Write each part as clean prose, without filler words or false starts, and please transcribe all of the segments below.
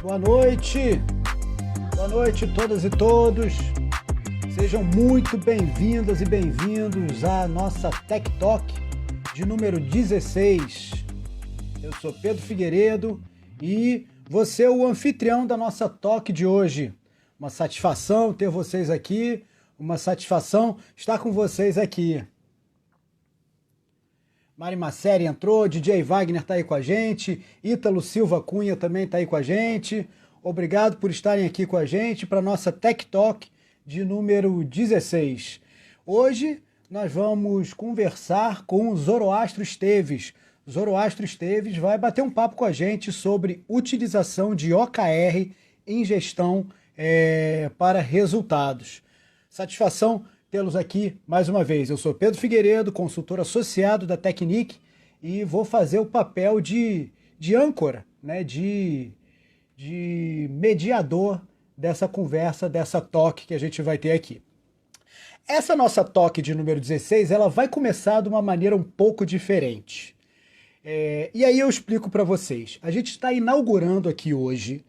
Boa noite todas e todos. Sejam muito bem-vindas e bem-vindos à nossa Tech Talk de número 16. Eu sou Pedro Figueiredo e você é o anfitrião da nossa Talk de hoje. Uma satisfação ter vocês aqui, uma satisfação estar com vocês aqui. Mari Masseri entrou, DJ Wagner está aí com a gente, Ítalo Silva Cunha também está aí com a gente. Obrigado por estarem aqui com a gente para a nossa Tech Talk de número 16. Hoje nós vamos conversar com o Zoroastro Esteves. Zoroastro Esteves vai bater um papo com a gente sobre utilização de OKR em gestão para resultados. Satisfação tê-los aqui mais uma vez. Eu sou Pedro Figueiredo, consultor associado da Technic e vou fazer o papel de âncora, né, de mediador dessa conversa, dessa talk que a gente vai ter aqui. Essa nossa talk de número 16, ela vai começar de uma maneira um pouco diferente. E aí eu explico para vocês. A gente está inaugurando aqui hoje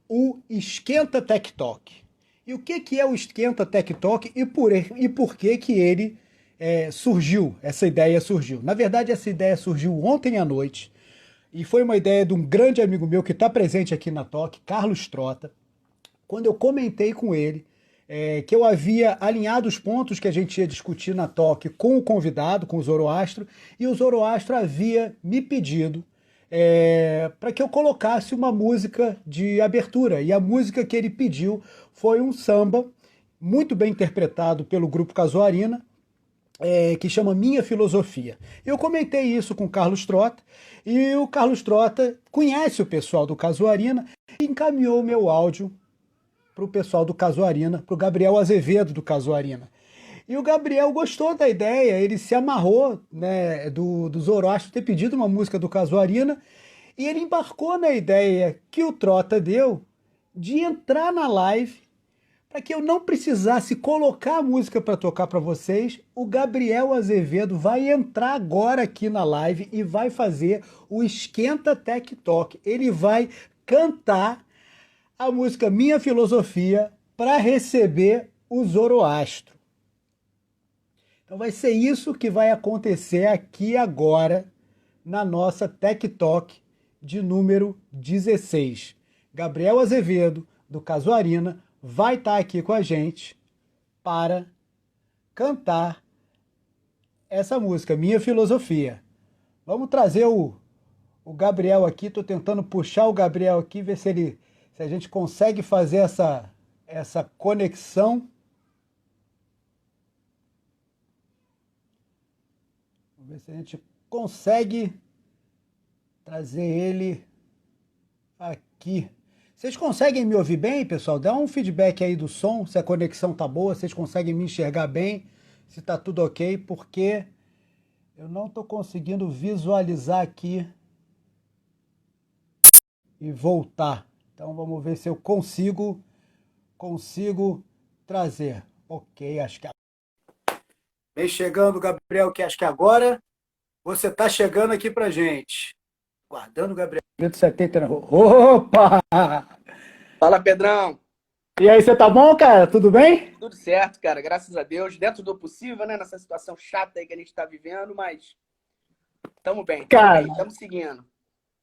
o Esquenta Tech Talk. E o que é o Esquenta Tech Talk e por que ele surgiu, essa ideia surgiu? Na verdade, essa ideia surgiu ontem à noite e foi uma ideia de um grande amigo meu que está presente aqui na Talk, Carlos Trota, quando eu comentei com ele que eu havia alinhado os pontos que a gente ia discutir na Talk com o convidado, com o Zoroastro, e o Zoroastro havia me pedido para que eu colocasse uma música de abertura. E a música que ele pediu foi um samba muito bem interpretado pelo grupo Casuarina, que chama Minha Filosofia. Eu comentei isso com o Carlos Trota, e o Carlos Trota conhece o pessoal do Casuarina e encaminhou o meu áudio para o pessoal do Casuarina, para o Gabriel Azevedo do Casuarina. E o Gabriel gostou da ideia, ele se amarrou, né, do Zoroastro ter pedido uma música do Casuarina, e ele embarcou na ideia que o Trota deu de entrar na live, para que eu não precisasse colocar a música para tocar para vocês. O Gabriel Azevedo vai entrar agora aqui na live e vai fazer o Esquenta Tech Talk. Ele vai cantar a música Minha Filosofia para receber o Zoroastro. Então vai ser isso que vai acontecer aqui agora na nossa Tech Talk de número 16. Gabriel Azevedo, do Casuarina, vai estar aqui com a gente para cantar essa música, Minha Filosofia. Vamos trazer o Gabriel aqui, estou tentando puxar o Gabriel aqui, ver se a gente consegue fazer essa conexão. Vamos ver se a gente consegue trazer ele aqui. Vocês conseguem me ouvir bem, pessoal? Dá um feedback aí do som, se a conexão tá boa, vocês conseguem me enxergar bem, se tá tudo ok, porque eu não tô conseguindo visualizar aqui e voltar. Então vamos ver se eu consigo trazer. Ok, acho que... Vem chegando, Gabriel, que acho que agora você tá chegando aqui pra gente. Guardando o Gabriel. 170 na rua. Opa! Fala, Pedrão. E aí, você tá bom, cara? Tudo bem? Tudo certo, cara. Graças a Deus. Dentro do possível, né? Nessa situação chata aí que a gente tá vivendo, mas tamo bem, cara, tamo seguindo.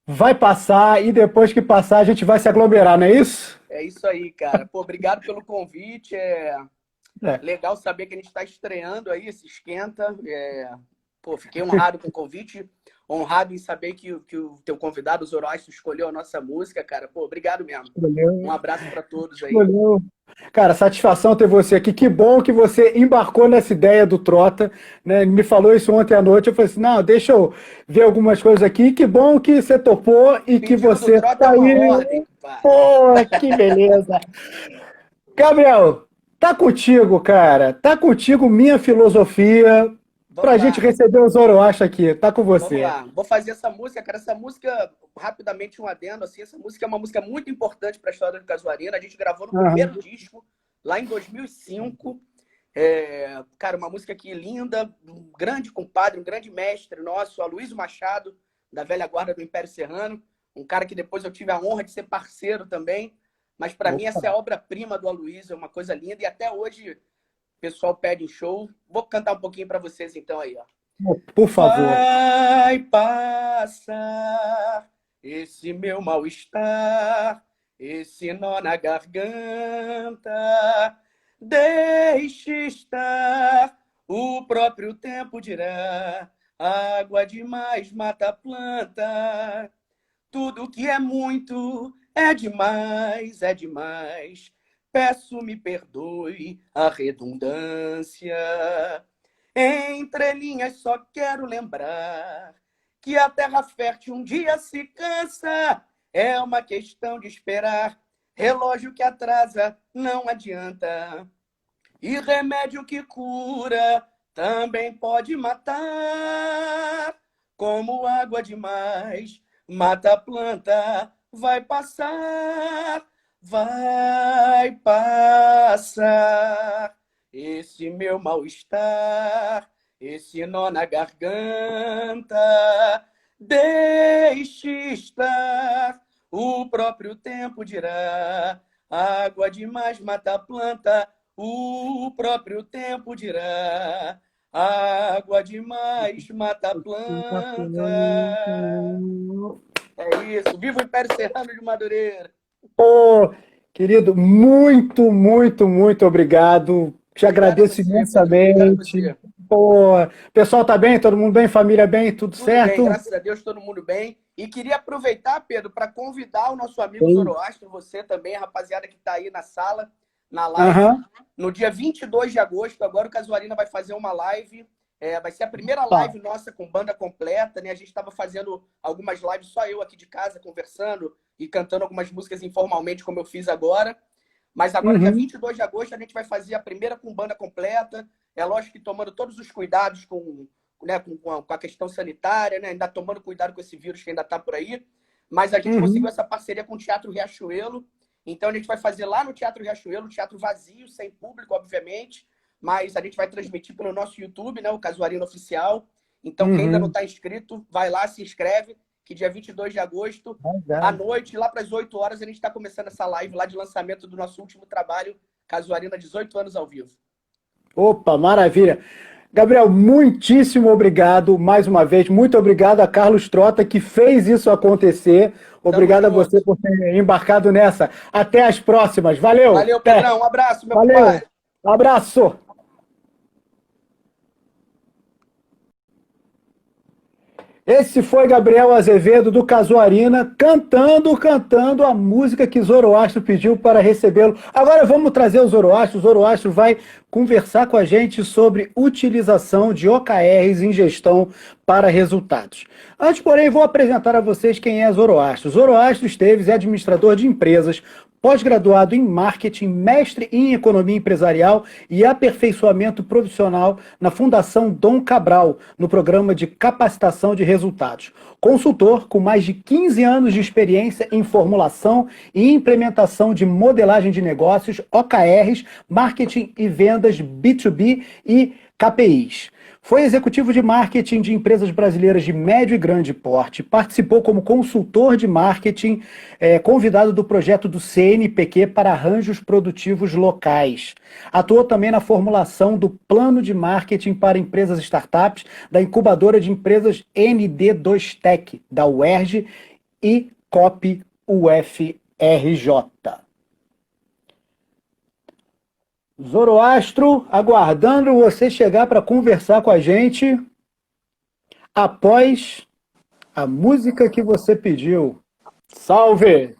Vai passar e depois que passar a gente vai se aglomerar, não é isso? É isso aí, cara. Pô, obrigado pelo convite. Legal saber que a gente tá estreando aí esse Esquenta. Pô, fiquei honrado com o convite. Honrado em saber que o teu convidado, o Zoroastro, escolheu a nossa música, cara. Pô, obrigado mesmo. Valeu. Um abraço para todos aí. Valeu. Cara, satisfação ter você aqui. Que bom que você embarcou nessa ideia do Trota, né? Ele me falou isso ontem à noite. Eu falei assim, não, deixa eu ver algumas coisas aqui. Que bom que você topou e que você tá aí. Pô, que beleza. Gabriel, tá contigo, cara. Tá contigo Minha Filosofia. Pra gente receber o Zoroastro aqui, tá com você. Vamos lá, vou fazer essa música, cara. Essa música, rapidamente um adendo, assim, essa música é uma música muito importante para a história do Casuarina. A gente gravou no primeiro disco, lá em 2005. Cara, uma música aqui linda, um grande compadre, um grande mestre nosso, Aloysio Machado, da velha guarda do Império Serrano. um cara que depois eu tive a honra de ser parceiro também. Mas para mim essa é a obra-prima do Aloysio, é uma coisa linda. E até hoje o pessoal pede em show. Vou cantar um pouquinho para vocês então aí, ó. Por favor. Vai passar esse meu mal-estar, esse nó na garganta. Deixe estar, o próprio tempo dirá. Água demais mata a planta. Tudo que é muito é demais, é demais. Peço me perdoe a redundância. Entre linhas só quero lembrar que a terra fértil um dia se cansa. É uma questão de esperar. Relógio que atrasa não adianta. E remédio que cura também pode matar. Como água demais mata a planta. Vai passar, vai passar. Esse meu mal-estar, esse nó na garganta. Deixe estar, o próprio tempo dirá. Água demais mata a planta, o próprio tempo dirá. Água demais mata a planta. É isso. Viva o Império Serrano de Madureira. Ô, querido, muito, muito, muito obrigado. Te agradeço imensamente. Pô, pessoal tá bem? Todo mundo bem? Família bem? Tudo certo? Bem, graças a Deus, todo mundo bem. E queria aproveitar, Pedro, para convidar o nosso amigo Zoroastro, você também, a rapaziada que está aí na sala, na live. No dia 22 de agosto, agora o Casuarina vai fazer uma live. Vai ser a primeira live nossa com banda completa, né? A gente estava fazendo algumas lives, só eu aqui de casa, conversando e cantando algumas músicas informalmente, como eu fiz agora. Mas agora, dia 22 de agosto, a gente vai fazer a primeira com banda completa. É lógico que tomando todos os cuidados com a questão sanitária, né? Ainda tomando cuidado com esse vírus que ainda está por aí. Mas a gente conseguiu essa parceria com o Teatro Riachuelo. Então, a gente vai fazer lá no Teatro Riachuelo, teatro vazio, sem público, obviamente. Mas a gente vai transmitir pelo nosso YouTube, né? O Casuarina Oficial. Então, quem ainda não está inscrito, vai lá, se inscreve. Que dia 22 de agosto, à noite, lá para as 8 horas, a gente está começando essa live lá de lançamento do nosso último trabalho, Casuarina, 18 anos ao vivo. Opa, maravilha. Gabriel, muitíssimo obrigado mais uma vez. Muito obrigado a Carlos Trota, que fez isso acontecer. Obrigado a você por ter embarcado nessa. Até as próximas. Valeu. Valeu, Pedrão. Um abraço, meu pai. Um abraço. Esse foi Gabriel Azevedo, do Casuarina, cantando a música que Zoroastro pediu para recebê-lo. Agora vamos trazer o Zoroastro. O Zoroastro vai conversar com a gente sobre utilização de OKRs em gestão para resultados. Antes, porém, vou apresentar a vocês quem é Zoroastro. Zoroastro Esteves é administrador de empresas, pós-graduado em marketing, mestre em economia empresarial e aperfeiçoamento profissional na Fundação Dom Cabral, no programa de capacitação de resultados. Consultor com mais de 15 anos de experiência em formulação e implementação de modelagem de negócios, OKRs, marketing e vendas B2B e KPIs. Foi executivo de marketing de empresas brasileiras de médio e grande porte, participou como consultor de marketing, convidado do projeto do CNPq para arranjos produtivos locais. Atuou também na formulação do plano de marketing para empresas startups da incubadora de empresas ND2Tech, da UERJ e COP UFRJ. Zoroastro, aguardando você chegar para conversar com a gente após a música que você pediu. Salve!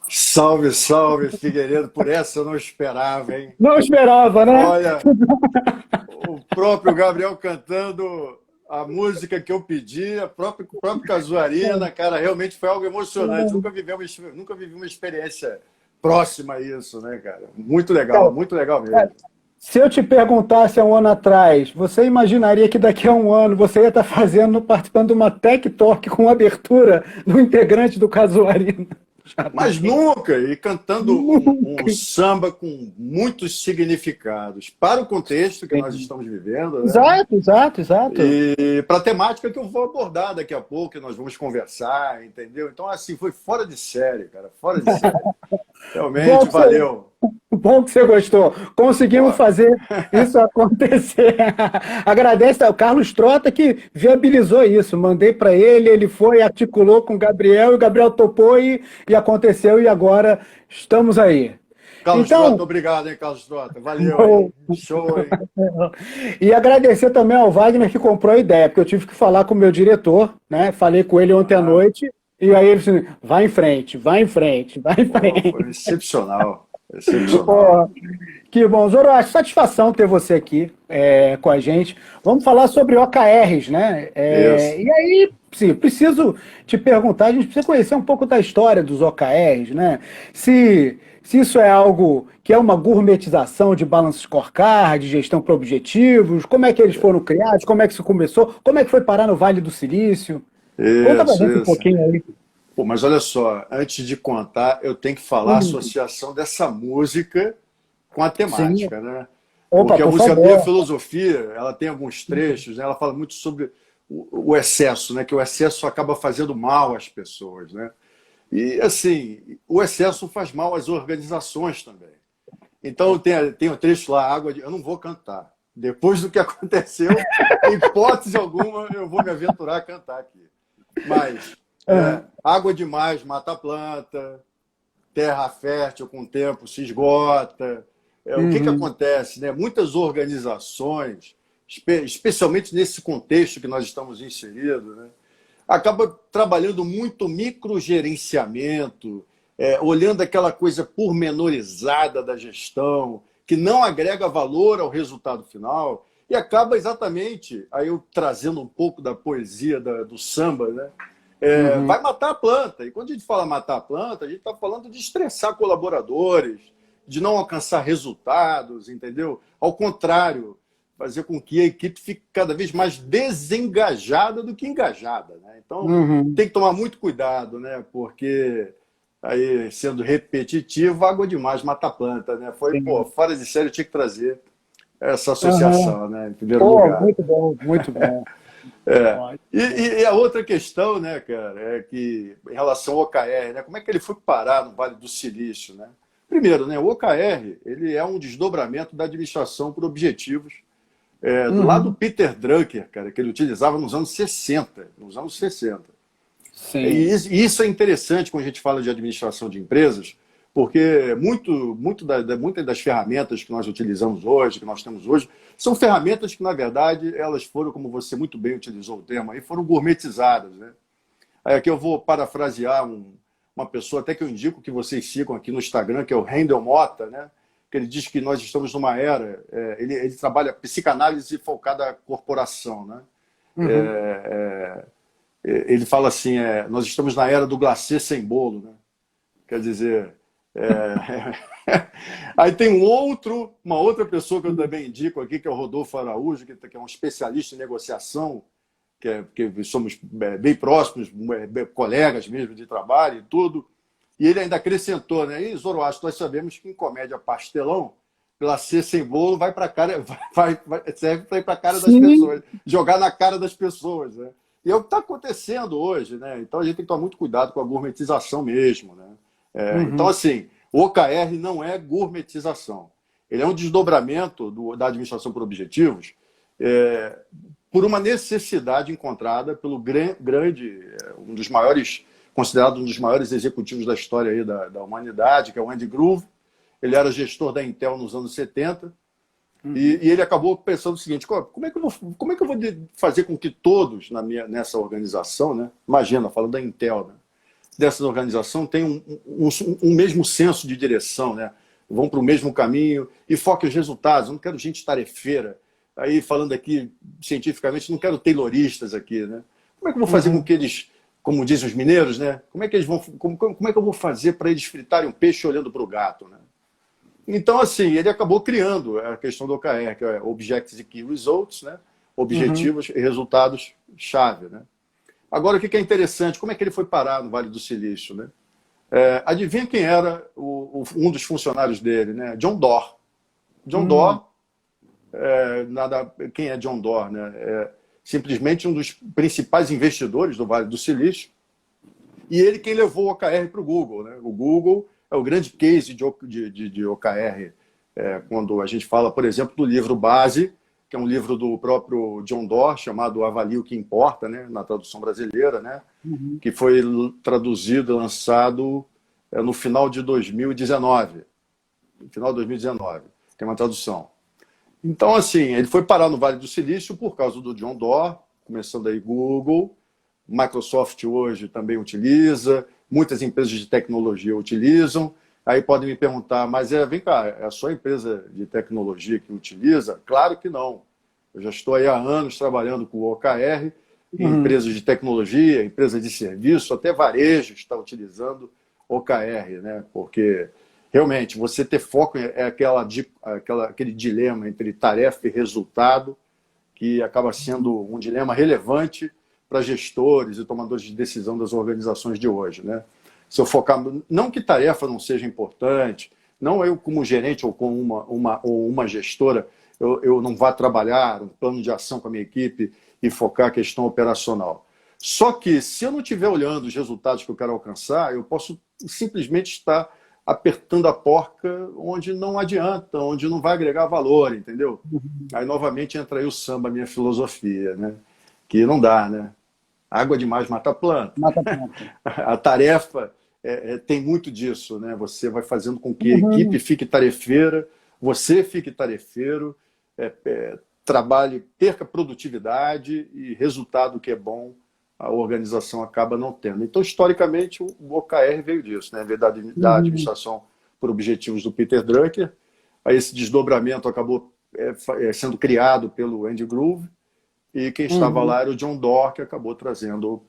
Salve, salve, Figueiredo. Por essa eu não esperava, hein? Não esperava, né? Olha, o próprio Gabriel cantando a música que eu pedi, o próprio Casuarina, cara, realmente foi algo emocionante. Nunca vivi uma experiência próxima a isso, né, cara? Muito legal mesmo. Se eu te perguntasse há um ano atrás, você imaginaria que daqui a um ano você ia estar participando de uma Tech Talk com abertura do integrante do Casuarina? Mas nunca! E cantando um samba com muitos significados para o contexto que nós estamos vivendo. Né? Exato, exato, exato. E para a temática que eu vou abordar daqui a pouco, que nós vamos conversar, entendeu? Então, assim, foi fora de série, cara. Fora de série. Realmente, valeu. Bom que você gostou. Conseguimos fazer isso acontecer. Agradece ao Carlos Trota que viabilizou isso. Mandei para ele, ele foi, articulou com o Gabriel, e o Gabriel topou e aconteceu, e agora estamos aí. Carlos Trota, obrigado, hein, Carlos Trota. Valeu, hein? Show, hein? E agradecer também ao Wagner que comprou a ideia, porque eu tive que falar com o meu diretor, né? Falei com ele ontem à noite, e aí ele disse, vai em frente, vai em frente, vai em frente. Foi excepcional. Excepcional. Que bom. Zoroastro, satisfação ter você aqui com a gente. Vamos falar sobre OKRs, né? E aí, sim, preciso te perguntar, a gente precisa conhecer um pouco da história dos OKRs, né? Se isso é algo que é uma gourmetização de balance scorecard, de gestão por objetivos, como é que eles foram criados, como é que isso começou, como é que foi parar no Vale do Silício? Conta pra gente um pouquinho aí. Pô, mas olha só, antes de contar, eu tenho que falar a associação dessa música com a temática, né? Porque a música Biofilosofia, ela tem alguns trechos, né? Ela fala muito sobre o excesso, né? Que o excesso acaba fazendo mal às pessoas, né? E, assim, o excesso faz mal às organizações também. Então, tem o trecho lá, água de... Eu não vou cantar. Depois do que aconteceu, em hipótese alguma, eu vou me aventurar a cantar aqui. Mas... água demais mata a planta, terra fértil com o tempo se esgota. O que acontece? Né? Muitas organizações, especialmente nesse contexto que nós estamos inseridos, né? Acabam trabalhando muito microgerenciamento, olhando aquela coisa pormenorizada da gestão, que não agrega valor ao resultado final, e acaba exatamente, aí eu trazendo um pouco da poesia do samba, né? Vai matar a planta. E quando a gente fala matar a planta, a gente está falando de estressar colaboradores, de não alcançar resultados, entendeu? Ao contrário, fazer com que a equipe fique cada vez mais desengajada do que engajada. Né? Então, tem que tomar muito cuidado, né? Porque, aí, sendo repetitivo, água demais mata a planta. Né? Foi, fora de série, eu tinha que trazer essa associação, né? Em primeiro lugar. Muito bom, muito bom. E a outra questão, né, cara, é que em relação ao OKR, né, como é que ele foi parar no Vale do Silício, né? Primeiro, né, o OKR ele é um desdobramento da administração por objetivos do lado do Peter Drucker, cara, que ele utilizava nos anos 60, nos anos 60. Sim. E isso é interessante quando a gente fala de administração de empresas, porque muitas das ferramentas que nós utilizamos hoje, que nós temos hoje, são ferramentas que, na verdade, elas foram, como você muito bem utilizou o termo, aí, foram gourmetizadas. Né? Aí aqui eu vou parafrasear uma pessoa, até que eu indico que vocês sigam aqui no Instagram, que é o Rendel Mota, né? Que ele diz que nós estamos numa era, ele trabalha psicanálise focada à corporação. Né? Ele fala assim, nós estamos na era do glacê sem bolo. Né? Quer dizer... Aí tem uma outra pessoa que eu também indico aqui, que é o Rodolfo Araújo, que é um especialista em negociação, que somos bem próximos, colegas mesmo de trabalho e tudo. E ele ainda acrescentou, né? E Zoroastro, nós sabemos que em comédia pastelão, glacê sem bolo vai para cara, serve para ir para a cara das pessoas, jogar na cara das pessoas, né? E é o que está acontecendo hoje, né? Então a gente tem que tomar muito cuidado com a gourmetização mesmo, né? Então, assim, o OKR não é gourmetização. Ele é um desdobramento da administração por objetivos por uma necessidade encontrada pelo considerado um dos maiores executivos da história aí da humanidade, que é o Andy Grove. Ele era gestor da Intel nos anos 70 e ele acabou pensando o seguinte, como é que eu vou fazer com que todos nessa organização, né? Imagina, falando da Intel, né? Dessa organização tem um mesmo senso de direção, né? Vão para o mesmo caminho e foquem os resultados. Eu não quero gente tarefeira. Aí, falando aqui cientificamente, não quero tayloristas aqui, né? Como é que eu vou fazer com que eles, como dizem os mineiros, né? Como é que eu vou fazer para eles fritarem um peixe olhando para o gato, né? Então, assim, ele acabou criando a questão do OKR, que é Objectives e Key Results, né? Objetivos e resultados-chave, né? Agora, o que é interessante, como é que ele foi parar no Vale do Silício? Né? Adivinha quem era um dos funcionários dele, né? John Doerr. John Doerr, quem é John Doerr, né? Simplesmente um dos principais investidores do Vale do Silício, e ele quem levou o OKR para o Google, né? O Google é o grande case de OKR, quando a gente fala, por exemplo, do livro Base, que é um livro do próprio John Doerr, chamado Avalie o que Importa, né? Na tradução brasileira, né? Que foi traduzido e lançado no final de 2019. No final de 2019, tem uma tradução. Então, assim, ele foi parar no Vale do Silício por causa do John Doerr, começando aí Google, Microsoft hoje também utiliza, muitas empresas de tecnologia utilizam. Aí podem me perguntar, mas vem cá, é a sua empresa de tecnologia que utiliza? Claro que não. Eu já estou aí há anos trabalhando com o OKR, empresas de tecnologia, empresas de serviço, até varejo está utilizando OKR, né? Porque realmente você ter foco é aquele dilema entre tarefa e resultado, que acaba sendo um dilema relevante para gestores e tomadores de decisão das organizações de hoje, né? Se eu focar, não que tarefa não seja importante, não eu como gerente ou como uma gestora, eu não vá trabalhar um plano de ação com a minha equipe e focar a questão operacional. Só que se eu não estiver olhando os resultados que eu quero alcançar, eu posso simplesmente estar apertando a porca onde não adianta, onde não vai agregar valor, entendeu? Aí novamente entra aí o samba, a minha filosofia, né? Que não dá, né? Água demais mata a planta. Mata a planta. A tarefa tem muito disso, né? Você vai fazendo com que a equipe fique tarefeira, você fique tarefeiro, trabalhe, perca produtividade e resultado que é bom, a organização acaba não tendo. Então, historicamente, o OKR veio disso, né? Veio da administração por objetivos do Peter Drucker. Aí esse desdobramento acabou sendo criado pelo Andy Grove, e quem estava lá era o John Doerr, que acabou trazendo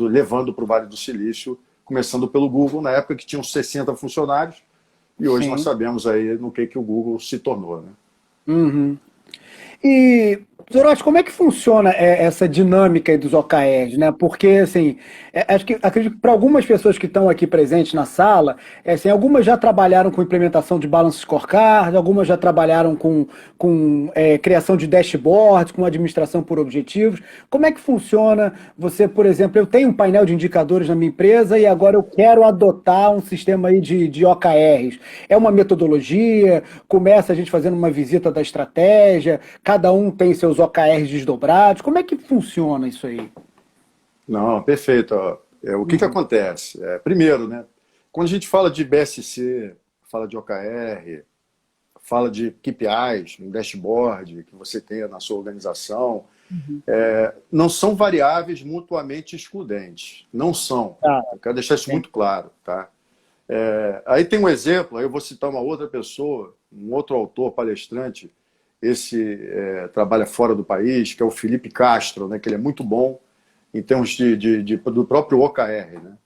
levando para o Vale do Silício, começando pelo Google, na época que tinham 60 funcionários, e hoje nós sabemos aí no que o Google se tornou, né? E, Zorote, como é que funciona essa dinâmica aí dos OKRs, né? Porque, assim, acredito que para algumas pessoas que estão aqui presentes na sala, assim, algumas já trabalharam com implementação de Balance Scorecard, algumas já trabalharam com criação de dashboards, com administração por objetivos. Como é que funciona? Você, por exemplo, eu tenho um painel de indicadores na minha empresa e agora eu quero adotar um sistema aí de OKRs. É uma metodologia? Começa a gente fazendo uma visita da estratégia? Cada um tem seus OKRs desdobrados. Como é que funciona isso aí? Não, perfeito. O que acontece? Primeiro, né, quando a gente fala de BSC, fala de OKR, fala de KPIs, um dashboard que você tenha na sua organização, não são variáveis mutuamente excludentes. Não são. Eu quero deixar isso muito claro. Tá? Aí tem um exemplo, aí eu vou citar uma outra pessoa, um outro autor, palestrante, trabalha fora do país, que é o Felipe Castro, né, que ele é muito bom em termos do próprio OKR. Né?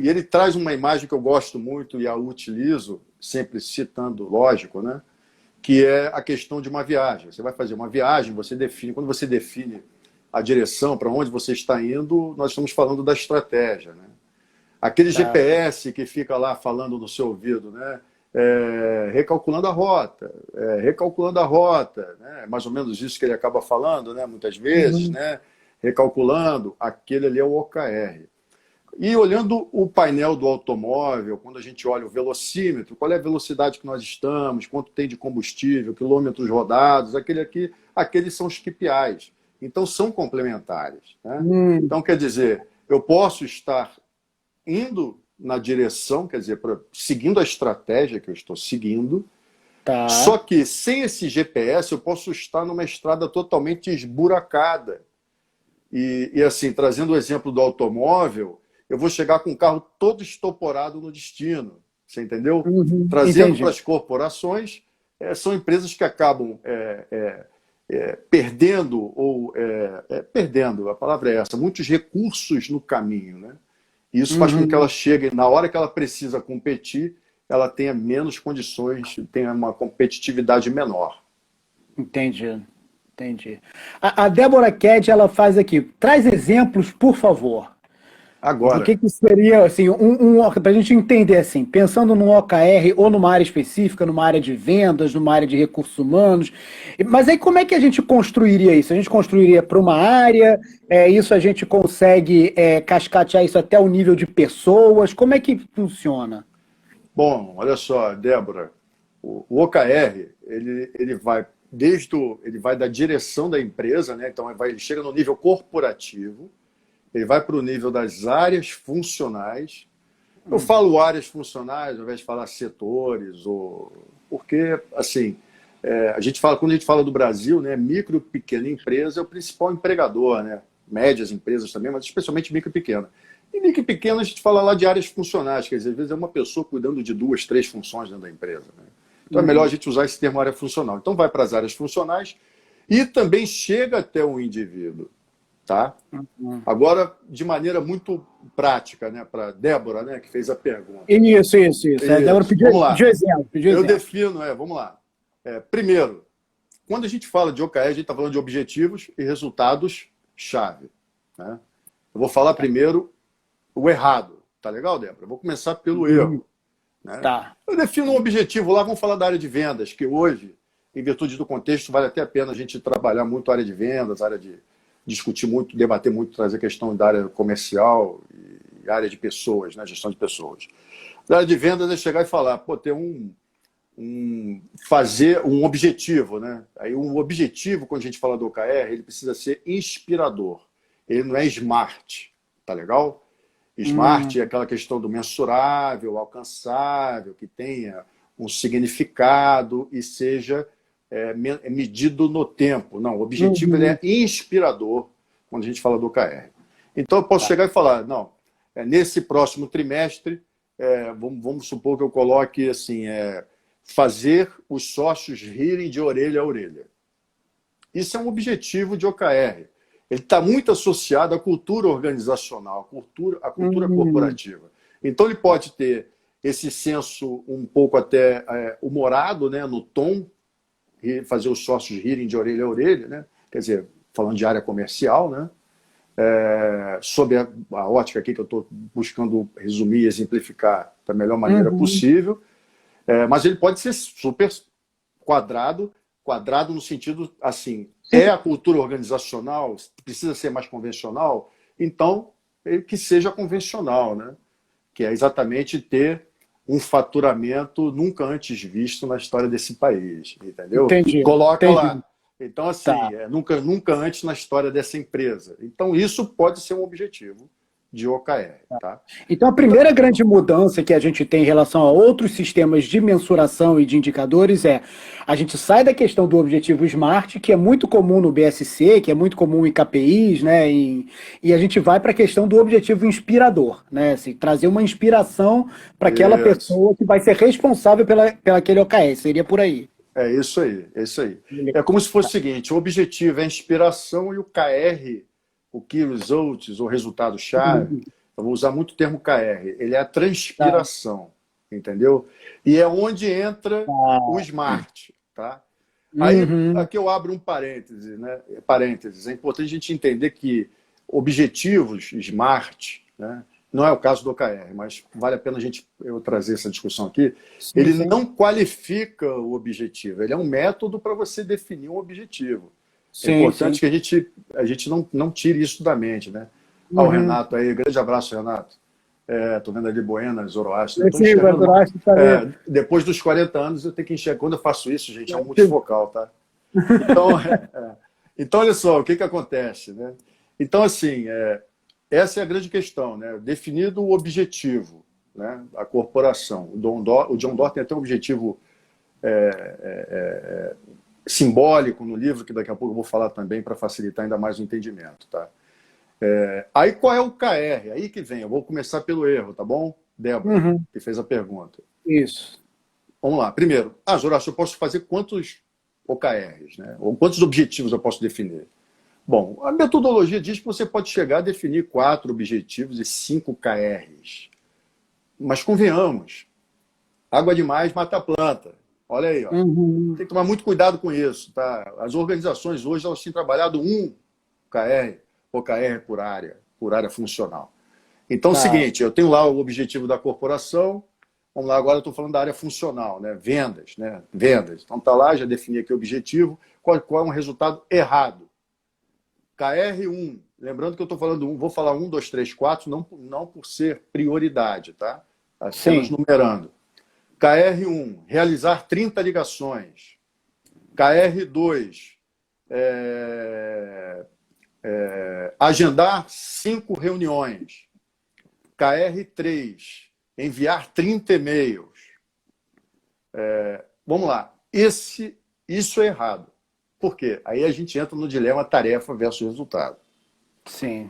E ele traz uma imagem que eu gosto muito e a utilizo, sempre citando, lógico, né, que é a questão de uma viagem. Você vai fazer uma viagem, quando você define a direção para onde você está indo, nós estamos falando da estratégia. Né? Aquele GPS que fica lá falando no seu ouvido, né? Recalculando a rota, né? Mais ou menos isso que ele acaba falando, né? Muitas vezes, né? Recalculando, aquele ali é o OKR. E olhando o painel do automóvel, quando a gente olha o velocímetro, qual é a velocidade que nós estamos, quanto tem de combustível, quilômetros rodados, aqueles são os KPIs. Então, são complementares. Né? Então, quer dizer, eu posso estar indo na direção, quer dizer, seguindo a estratégia que eu estou seguindo, só que sem esse GPS eu posso estar numa estrada totalmente esburacada. E assim, trazendo o exemplo do automóvel, eu vou chegar com o carro todo estoporado no destino, você entendeu? Trazendo para as corporações, são empresas que acabam perdendo, perdendo, a palavra é essa, muitos recursos no caminho, né? E isso faz com que ela chegue, na hora que ela precisa competir, ela tenha menos condições, tenha uma competitividade menor. Entendi. A Débora Ked, ela faz aqui, traz exemplos, por favor. Agora. O que seria, assim, para a gente entender, assim, pensando num OKR ou numa área específica, numa área de vendas, numa área de recursos humanos, mas aí como é que a gente construiria isso? A gente construiria para uma área, isso a gente consegue cascatear isso até o nível de pessoas, como é que funciona? Bom, olha só, Débora, o OKR, ele vai ele vai da direção da empresa, né? Então ele chega no nível corporativo, ele vai para o nível das áreas funcionais. Eu falo áreas funcionais ao invés de falar setores, porque, assim, quando a gente fala do Brasil, né, micro e pequena empresa é o principal empregador, né? Médias empresas também, mas especialmente micro e pequena. E micro e pequena a gente fala lá de áreas funcionais, quer dizer, às vezes é uma pessoa cuidando de 2, 3 funções dentro da empresa, né? Então é melhor a gente usar esse termo área funcional. Então vai para as áreas funcionais e também chega até o indivíduo. Tá? Agora, de maneira muito prática, né, para Débora, né, que fez a pergunta. Isso. Débora pediu exemplo. Eu defino, vamos lá. Primeiro, quando a gente fala de OKR, a gente está falando de objetivos e resultados-chave. Né? Eu vou falar primeiro o errado. Tá legal, Débora? Eu vou começar pelo erro. Né? Tá. Eu defino um objetivo lá, vamos falar da área de vendas, que hoje, em virtude do contexto, vale até a pena a gente trabalhar muito a área de vendas, a área de discutir muito, debater muito, trazer a questão da área comercial e área de pessoas, né? Gestão de pessoas. Da área de vendas é chegar e falar, ter fazer um objetivo, né? Aí um objetivo, quando a gente fala do OKR, ele precisa ser inspirador. Ele não é smart, tá legal? Smart é aquela questão do mensurável, alcançável, que tenha um significado e seja medido no tempo. Não, o objetivo ele é inspirador quando a gente fala do OKR. Então eu posso chegar e falar, não, nesse próximo trimestre, vamos supor que eu coloque assim, fazer os sócios rirem de orelha a orelha. Isso é um objetivo de OKR. Ele está muito associado à cultura organizacional, à cultura corporativa. Então ele pode ter esse senso um pouco até humorado, né, no tom, fazer os sócios rirem de orelha a orelha, né? Quer dizer, falando de área comercial, né? Sob a ótica aqui que eu estou buscando resumir e exemplificar da melhor maneira possível, mas ele pode ser super quadrado no sentido assim, a cultura organizacional, precisa ser mais convencional, então que seja convencional, né? Que é exatamente ter um faturamento nunca antes visto na história desse país, entendeu? Entendi. Coloca lá. Então, assim, nunca antes na história dessa empresa. Então, isso pode ser um objetivo de OKR. Tá? Então, a primeira grande mudança que a gente tem em relação a outros sistemas de mensuração e de indicadores a gente sai da questão do objetivo SMART, que é muito comum no BSC, que é muito comum em KPIs, né? E a gente vai para a questão do objetivo inspirador, né? Assim, trazer uma inspiração para aquela pessoa que vai ser responsável pela aquele OKR. Seria por aí. É isso aí. É como se fosse o seguinte, o objetivo é a inspiração e o KR, o Key Results, o resultado-chave, eu vou usar muito o termo KR, ele é a transpiração, entendeu? E é onde entra o SMART, tá? Aí, aqui eu abro um parêntese, né? É importante a gente entender que objetivos SMART, né? Não é o caso do OKR, mas vale a pena eu trazer essa discussão aqui. Ele não qualifica o objetivo, ele é um método para você definir um objetivo. É importante que a gente não tire isso da mente, né? O Renato aí, grande abraço, Renato. Tô vendo ali Buenas, Zoroastro. Depois dos 40 anos eu tenho que enxergar. Quando eu faço isso, gente, é um multifocal, tá? Então, olha só, o que acontece, né? Então, assim, essa é a grande questão, né? Definido o objetivo, né? A corporação. O John Doerr tem até um objetivo simbólico no livro, que daqui a pouco eu vou falar também para facilitar ainda mais o entendimento, tá? Aí qual é o KR? Aí que vem, eu vou começar pelo erro, tá bom? Débora, que fez a pergunta. Isso. Vamos lá. Primeiro, Zoraço, eu posso fazer quantos OKRs, né? Ou quantos objetivos eu posso definir? Bom, a metodologia diz que você pode chegar a definir 4 objetivos e 5 KRs. Mas convenhamos, água demais mata a planta. Olha aí, ó. Tem que tomar muito cuidado com isso, tá? As organizações hoje elas têm trabalhado OKR por área funcional. Então, é o seguinte, eu tenho lá o objetivo da corporação, vamos lá, agora eu estou falando da área funcional, né? Vendas, né? Vendas. Então está lá, já defini aqui o objetivo, qual é um resultado errado. KR1, lembrando que eu estou falando vou falar 1, 2, 3, 4, não por ser prioridade, tá? Apenas numerando. KR1, realizar 30 ligações. KR2, agendar 5 reuniões. KR3, enviar 30 e-mails. Vamos lá. Isso é errado. Por quê? Aí a gente entra no dilema tarefa versus resultado. Sim.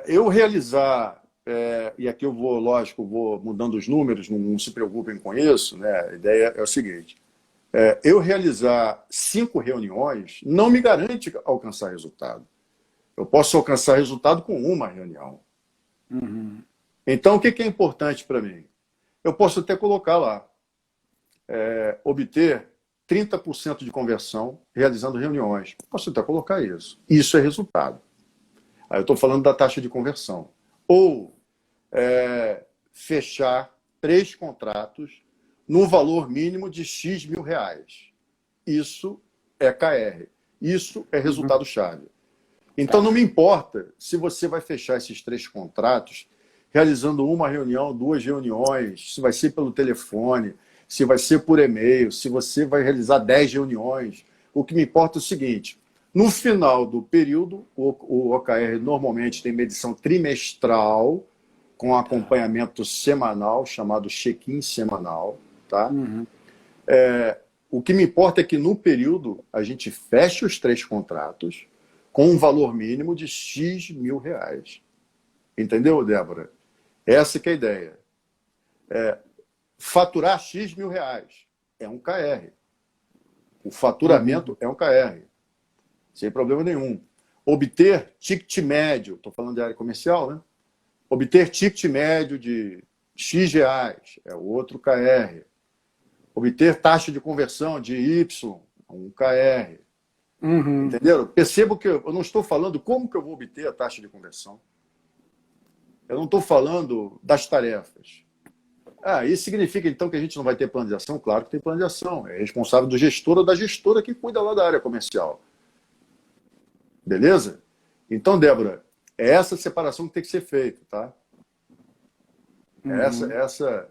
Eu realizar, e aqui eu vou, lógico, vou mudando os números, não se preocupem com isso, né? A ideia é o seguinte, eu realizar 5 reuniões não me garante alcançar resultado. Eu posso alcançar resultado com uma reunião. Uhum. Então, o que é importante para mim? Eu posso até colocar lá, obter 30% de conversão realizando reuniões. Posso até colocar isso. Isso é resultado. Aí eu estou falando da taxa de conversão. Ou fechar 3 contratos no valor mínimo de X mil reais. Isso é KR. Isso é resultado-chave. Então, não me importa se você vai fechar esses 3 contratos realizando uma reunião, 2 reuniões, se vai ser pelo telefone, se vai ser por e-mail, se você vai realizar 10 reuniões. O que me importa é o seguinte, no final do período, o OKR normalmente tem medição trimestral, com acompanhamento semanal, chamado check-in semanal. Tá? Uhum. O que me importa é que no período a gente feche os 3 contratos com um valor mínimo de X mil reais. Entendeu, Débora? Essa que é a ideia. Faturar X mil reais é um KR. O faturamento é um KR. Sem problema nenhum. Obter ticket médio, estou falando de área comercial, né? Obter ticket médio de X reais é outro KR. Obter taxa de conversão de Y, um KR. Uhum. Entenderam? Percebo que eu não estou falando como que eu vou obter a taxa de conversão. Eu não estou falando das tarefas. Isso significa, então, que a gente não vai ter plano de ação? Claro que tem plano de ação. É responsável do gestor ou da gestora que cuida lá da área comercial. Beleza? Então, Débora, é essa separação que tem que ser feita, tá?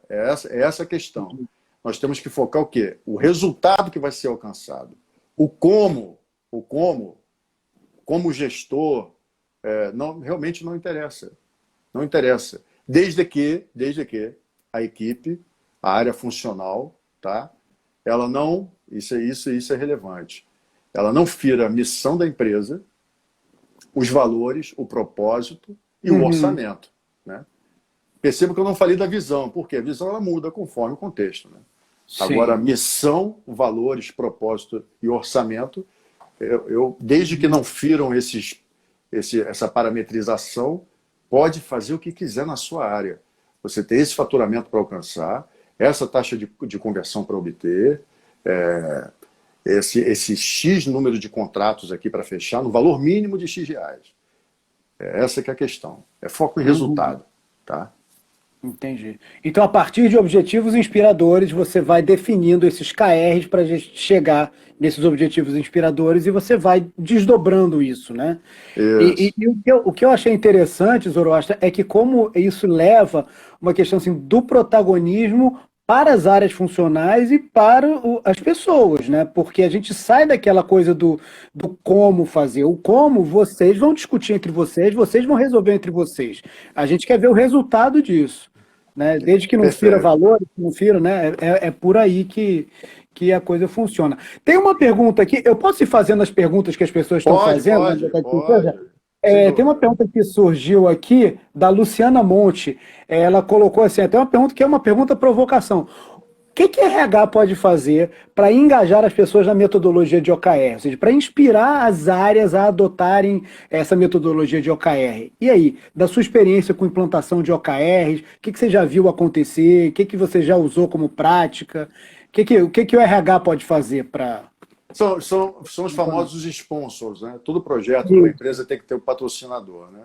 Essa a questão. Nós temos que focar o quê? O resultado que vai ser alcançado. O como gestor, realmente não interessa. Não interessa. Desde que a equipe, a área funcional, tá? Ela não, isso é relevante, ela não fira a missão da empresa, os valores, o propósito e o orçamento. Né? Perceba que eu não falei da visão, porque a visão ela muda conforme o contexto. Né? Agora, missão, valores, propósito e orçamento, desde que não firam essa parametrização, pode fazer o que quiser na sua área. Você tem esse faturamento para alcançar, essa taxa de conversão para obter, esse X número de contratos aqui para fechar, no valor mínimo de X reais. Essa que é a questão. É foco em resultado. Tá? Entendi. Então, a partir de objetivos inspiradores, você vai definindo esses KRs para a gente chegar nesses objetivos inspiradores e você vai desdobrando isso, né? E o que eu achei interessante, Zoroastra, é que como isso leva uma questão assim, do protagonismo para as áreas funcionais e para as pessoas, né? Porque a gente sai daquela coisa do como fazer. O como vocês vão discutir entre vocês vão resolver entre vocês. A gente quer ver o resultado disso. Né? Desde que não fira valores, não fira, né? É por aí que a coisa funciona. Tem uma pergunta aqui, eu posso ir fazendo as perguntas que as pessoas estão fazendo? Pode. Tem uma pergunta que surgiu aqui da Luciana Monte. Ela colocou assim, até uma pergunta que é uma pergunta provocação. O que RH pode fazer para engajar as pessoas na metodologia de OKR? Ou seja, para inspirar as áreas a adotarem essa metodologia de OKR. E aí, da sua experiência com implantação de OKRs, o que você já viu acontecer? O que você já usou como prática? O que o RH pode fazer para... São os famosos sponsors, né? Todo projeto, toda empresa tem que ter um patrocinador, né?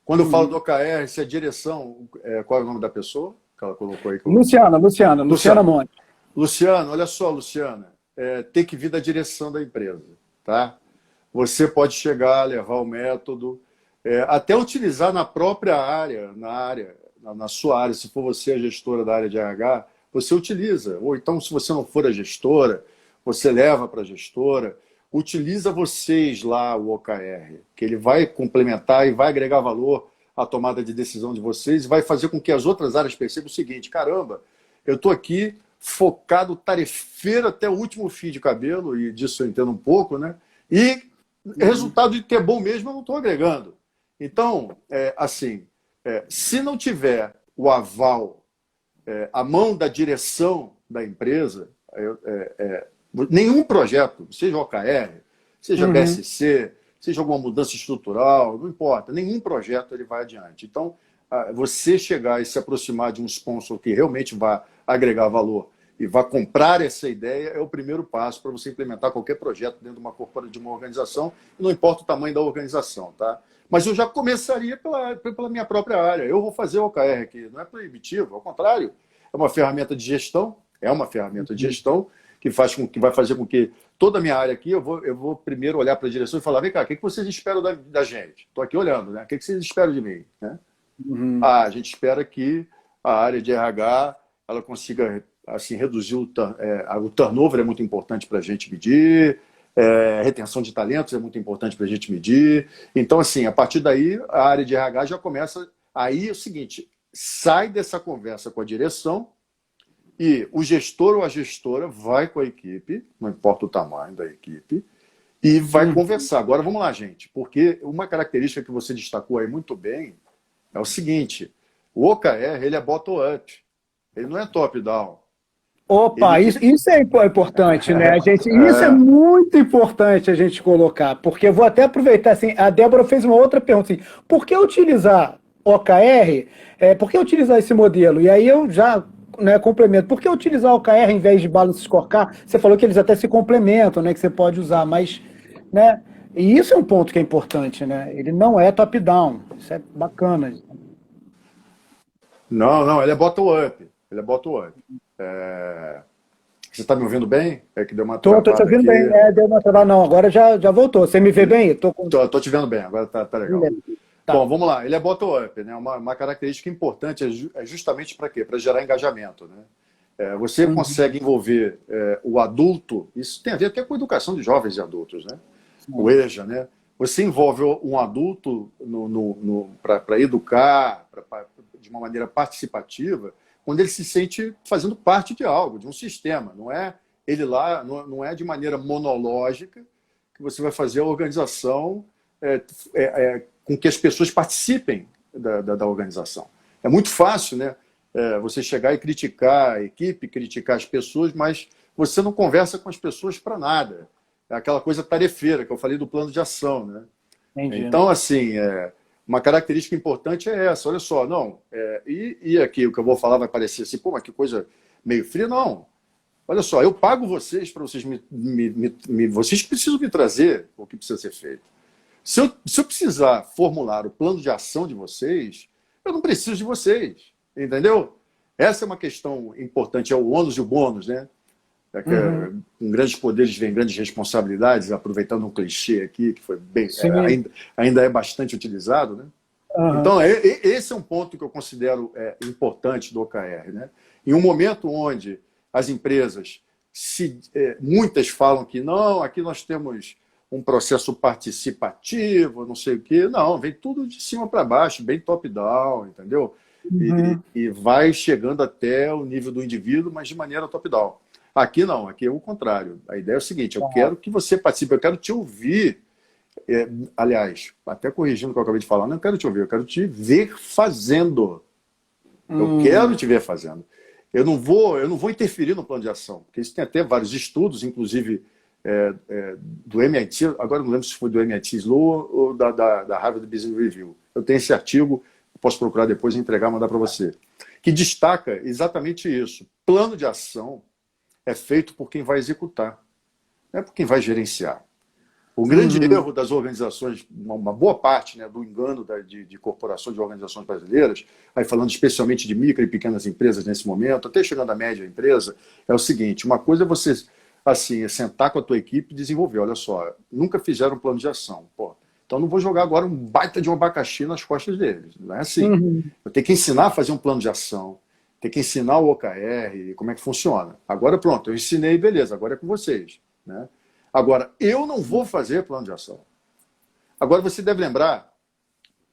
Quando eu falo do OKR, se a direção... qual é o nome da pessoa que ela colocou aí? Luciana Monte. Luciano, olha só, Luciana. Tem que vir da direção da empresa, tá? Você pode chegar, levar o método, até utilizar na própria área, na sua área, se for você a gestora da área de RH, você utiliza. Ou então, se você não for a gestora, você leva para a gestora. Utiliza vocês lá o OKR, que ele vai complementar e vai agregar valor à tomada de decisão de vocês e vai fazer com que as outras áreas percebam o seguinte: caramba, eu estou aqui focado, tarefeiro até o último fio de cabelo, e disso eu entendo um pouco, né? E resultado de que é bom mesmo eu não estou agregando. Então, se não tiver o aval, a mão da direção da empresa, nenhum projeto, seja OKR, seja BSC, seja alguma mudança estrutural, não importa, nenhum projeto ele vai adiante. Então, você chegar e se aproximar de um sponsor que realmente vai agregar valor e vai comprar essa ideia é o primeiro passo para você implementar qualquer projeto dentro de uma corporação, de uma organização, não importa o tamanho da organização, tá? Mas eu já começaria pela minha própria área. Eu vou fazer o OKR aqui, não é proibitivo, ao contrário, é uma ferramenta de gestão, que vai fazer com que toda a minha área aqui, eu vou primeiro olhar para a direção e falar: vem cá, o que vocês esperam da gente? Estou aqui olhando, né? O que vocês esperam de mim? Né? A gente espera que a área de RH ela consiga assim, reduzir o turnover, é muito importante para a gente medir, retenção de talentos é muito importante para a gente medir. Então, assim, a partir daí, a área de RH já começa. Aí é o seguinte: sai dessa conversa com a direção e o gestor ou a gestora vai com a equipe, não importa o tamanho da equipe, e vai conversar. Agora, vamos lá, gente, porque uma característica que você destacou aí muito bem é o seguinte: o OKR ele é bottom-up, ele não é top-down. Opa, isso é importante, né? Isso é muito importante a gente colocar, porque eu vou até aproveitar, assim, a Débora fez uma outra pergunta, assim, por que utilizar OKR? Por que utilizar esse modelo? E aí eu já complemento. Por que utilizar OKR em vez de Balance Scorecard? Você falou que eles até se complementam, né? Que você pode usar, mas, né? E isso é um ponto que é importante, né? Ele não é top-down. Isso é bacana. Não, ele é bottom-up. Você está me ouvindo bem? É que deu uma travada. Estou te ouvindo aqui. bem. Deu uma travada. Não, agora já voltou. Você me vê bem? Estou te vendo bem, agora tá legal. Tá. Bom, vamos lá. Ele é bottom-up, né? Uma característica importante é justamente para quê? Para gerar engajamento, né? Você consegue envolver o adulto, isso tem a ver até com a educação de jovens e adultos, né? O EJA, né? Você envolve um adulto para educar de uma maneira participativa, quando ele se sente fazendo parte de algo, de um sistema. Não é ele lá, não é de maneira monológica que você vai fazer a organização com que as pessoas participem da organização. É muito fácil, né? Você chegar e criticar a equipe, criticar as pessoas, mas você não conversa com as pessoas para nada. É aquela coisa tarefeira que eu falei do plano de ação, né? Entendi. Então, assim, uma característica importante é essa. Olha só, e aqui o que eu vou falar vai parecer assim, pô, mas que coisa meio fria. Não. Olha só, eu pago vocês para vocês vocês precisam me trazer o que precisa ser feito. Se eu precisar formular o plano de ação de vocês, eu não preciso de vocês, entendeu? Essa é uma questão importante, é o ônus e o bônus, né? Com grandes poderes vem grandes responsabilidades, aproveitando um clichê aqui, que foi bem, ainda é bastante utilizado, né? Então, esse é um ponto que eu considero importante do OKR, né? Em um momento onde as empresas, muitas falam que não, aqui nós temos um processo participativo, não sei o quê. Não, vem tudo de cima para baixo, bem top-down, entendeu? E vai chegando até o nível do indivíduo, mas de maneira top-down. Aqui não, aqui é o contrário. A ideia é o seguinte: eu quero que você participe, eu quero te ouvir. Aliás, até corrigindo o que eu acabei de falar, não quero te ouvir, eu quero te ver fazendo. Eu quero te ver fazendo. Eu não vou interferir no plano de ação, porque isso tem até vários estudos, inclusive do MIT, agora não lembro se foi do MIT Sloan ou da Harvard Business Review. Eu tenho esse artigo, posso procurar depois e entregar, mandar para você, que destaca exatamente isso. Plano de ação é feito por quem vai executar, não é por quem vai gerenciar. O grande erro das organizações, uma boa parte, né, do engano de corporações, de organizações brasileiras, aí falando especialmente de micro e pequenas empresas nesse momento, até chegando à média empresa, é o seguinte: uma coisa é você assim, é sentar com a tua equipe e desenvolver. Olha só, nunca fizeram um plano de ação. Pô, então não vou jogar agora um baita de um abacaxi nas costas deles. Não é assim. Eu tenho que ensinar a fazer um plano de ação, tem que ensinar o OKR, como é que funciona. Agora pronto, eu ensinei, beleza, agora é com vocês, né? Agora, eu não vou fazer plano de ação. Agora, você deve lembrar,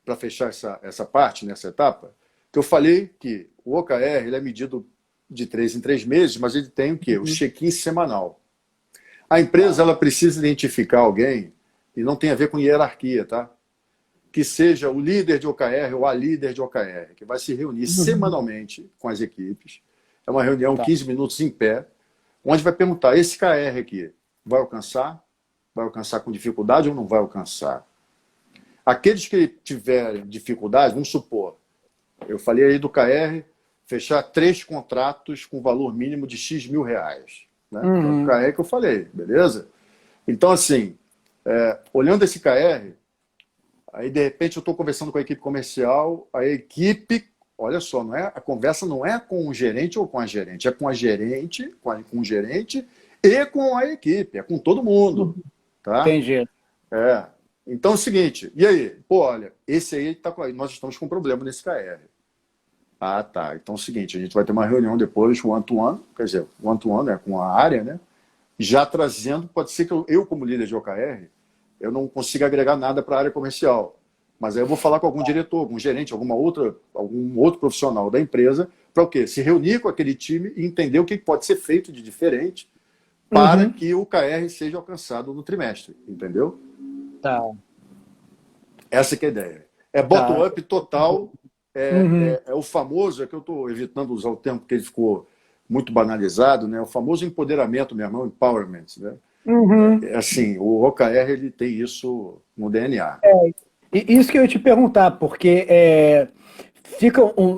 para fechar essa parte, nessa etapa, que eu falei que o OKR ele é medido de 3 em 3 meses, mas ele tem o quê? O check-in semanal. A empresa ela precisa identificar alguém, e não tem a ver com hierarquia, tá? Que seja o líder de OKR ou a líder de OKR, que vai se reunir semanalmente com as equipes. É uma reunião 15 minutos em pé, onde vai perguntar: esse KR aqui vai alcançar? Vai alcançar com dificuldade ou não vai alcançar? Aqueles que tiverem dificuldade, vamos supor, eu falei aí do KR, fechar 3 contratos com valor mínimo de X mil reais. Né? Então, o KR que eu falei, beleza? Então, assim, olhando esse KR, aí de repente eu estou conversando com a equipe comercial, a equipe, olha só, a conversa não é com o gerente ou com a gerente, é com a gerente, com o gerente e com a equipe, é com todo mundo. Tá? Entendi. Então é o seguinte, e aí? Pô, olha, esse aí nós estamos com um problema nesse KR. Ah, tá. Então é o seguinte, a gente vai ter uma reunião depois, one-to-one, quer dizer, one-to-one, né, com a área, né? Já trazendo, pode ser que eu como líder de OKR, eu não consiga agregar nada para a área comercial. Mas aí eu vou falar com algum diretor, algum gerente, algum outro profissional da empresa, para o quê? Se reunir com aquele time e entender o que pode ser feito de diferente para que o KR seja alcançado no trimestre, entendeu? Tá. Essa que é a ideia. É bottom-up total, é o famoso, é que eu estou evitando usar o termo porque ele ficou muito banalizado, né? O famoso empoderamento, meu irmão, empowerment, né? Assim, o OKR ele tem isso no DNA. Isso que eu ia te perguntar, porque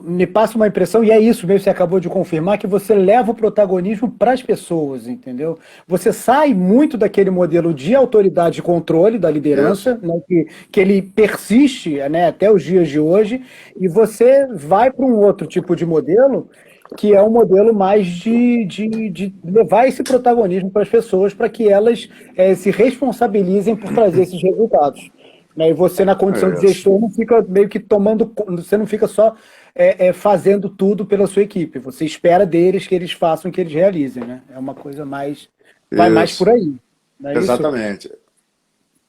me passa uma impressão, e é isso mesmo, você acabou de confirmar, que você leva o protagonismo para as pessoas, entendeu? Você sai muito daquele modelo de autoridade e controle da liderança, né, que ele persiste, né, até os dias de hoje, e você vai para um outro tipo de modelo, que é um modelo mais de levar esse protagonismo para as pessoas, para que elas se responsabilizem por trazer esses resultados. E você, na condição de gestor, não fica meio que você não fica só fazendo tudo pela sua equipe. Você espera deles que eles façam o que eles realizem, né? É uma coisa mais... Vai mais por aí. Exatamente. Isso?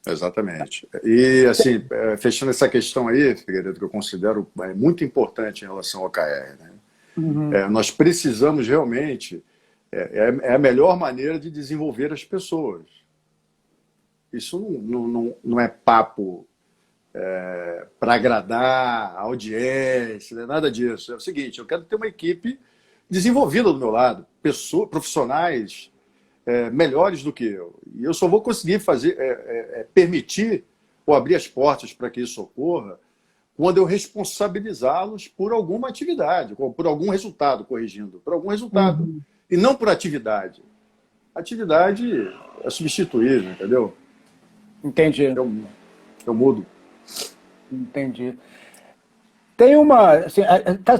Exatamente. E, assim, fechando essa questão aí, Figueiredo, que eu considero muito importante em relação ao OKR, né? Nós precisamos realmente... É a melhor maneira de desenvolver as pessoas. Isso não é papo para agradar a audiência, não é nada disso. É o seguinte, eu quero ter uma equipe desenvolvida do meu lado, profissionais melhores do que eu. E eu só vou conseguir permitir ou abrir as portas para que isso ocorra quando eu responsabilizá-los por alguma atividade, por algum resultado, por algum resultado. E não por atividade. Atividade é substituível, entendeu? Entendi. Eu mudo. Entendi. Tem uma... Assim,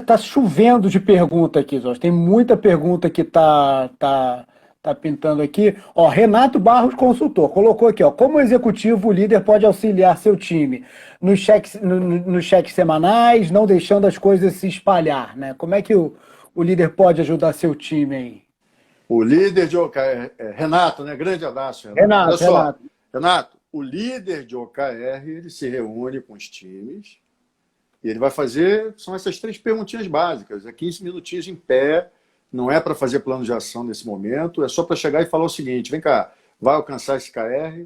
tá chovendo de pergunta aqui, Jorge. Tem muita pergunta que tá pintando aqui. Ó, Renato Barros, consultor, colocou aqui, ó, como executivo o líder pode auxiliar seu time nos cheques semanais, não deixando as coisas se espalhar, né? Como é que o líder pode ajudar seu time aí? O líder de OKR... Renato, né? Grande abraço, Renato. Olha só, Renato, o líder de OKR, ele se reúne com os times e ele vai fazer, são essas 3 perguntinhas básicas, 15 minutinhos em pé, não é para fazer plano de ação nesse momento, é só para chegar e falar o seguinte: vem cá, vai alcançar esse KR?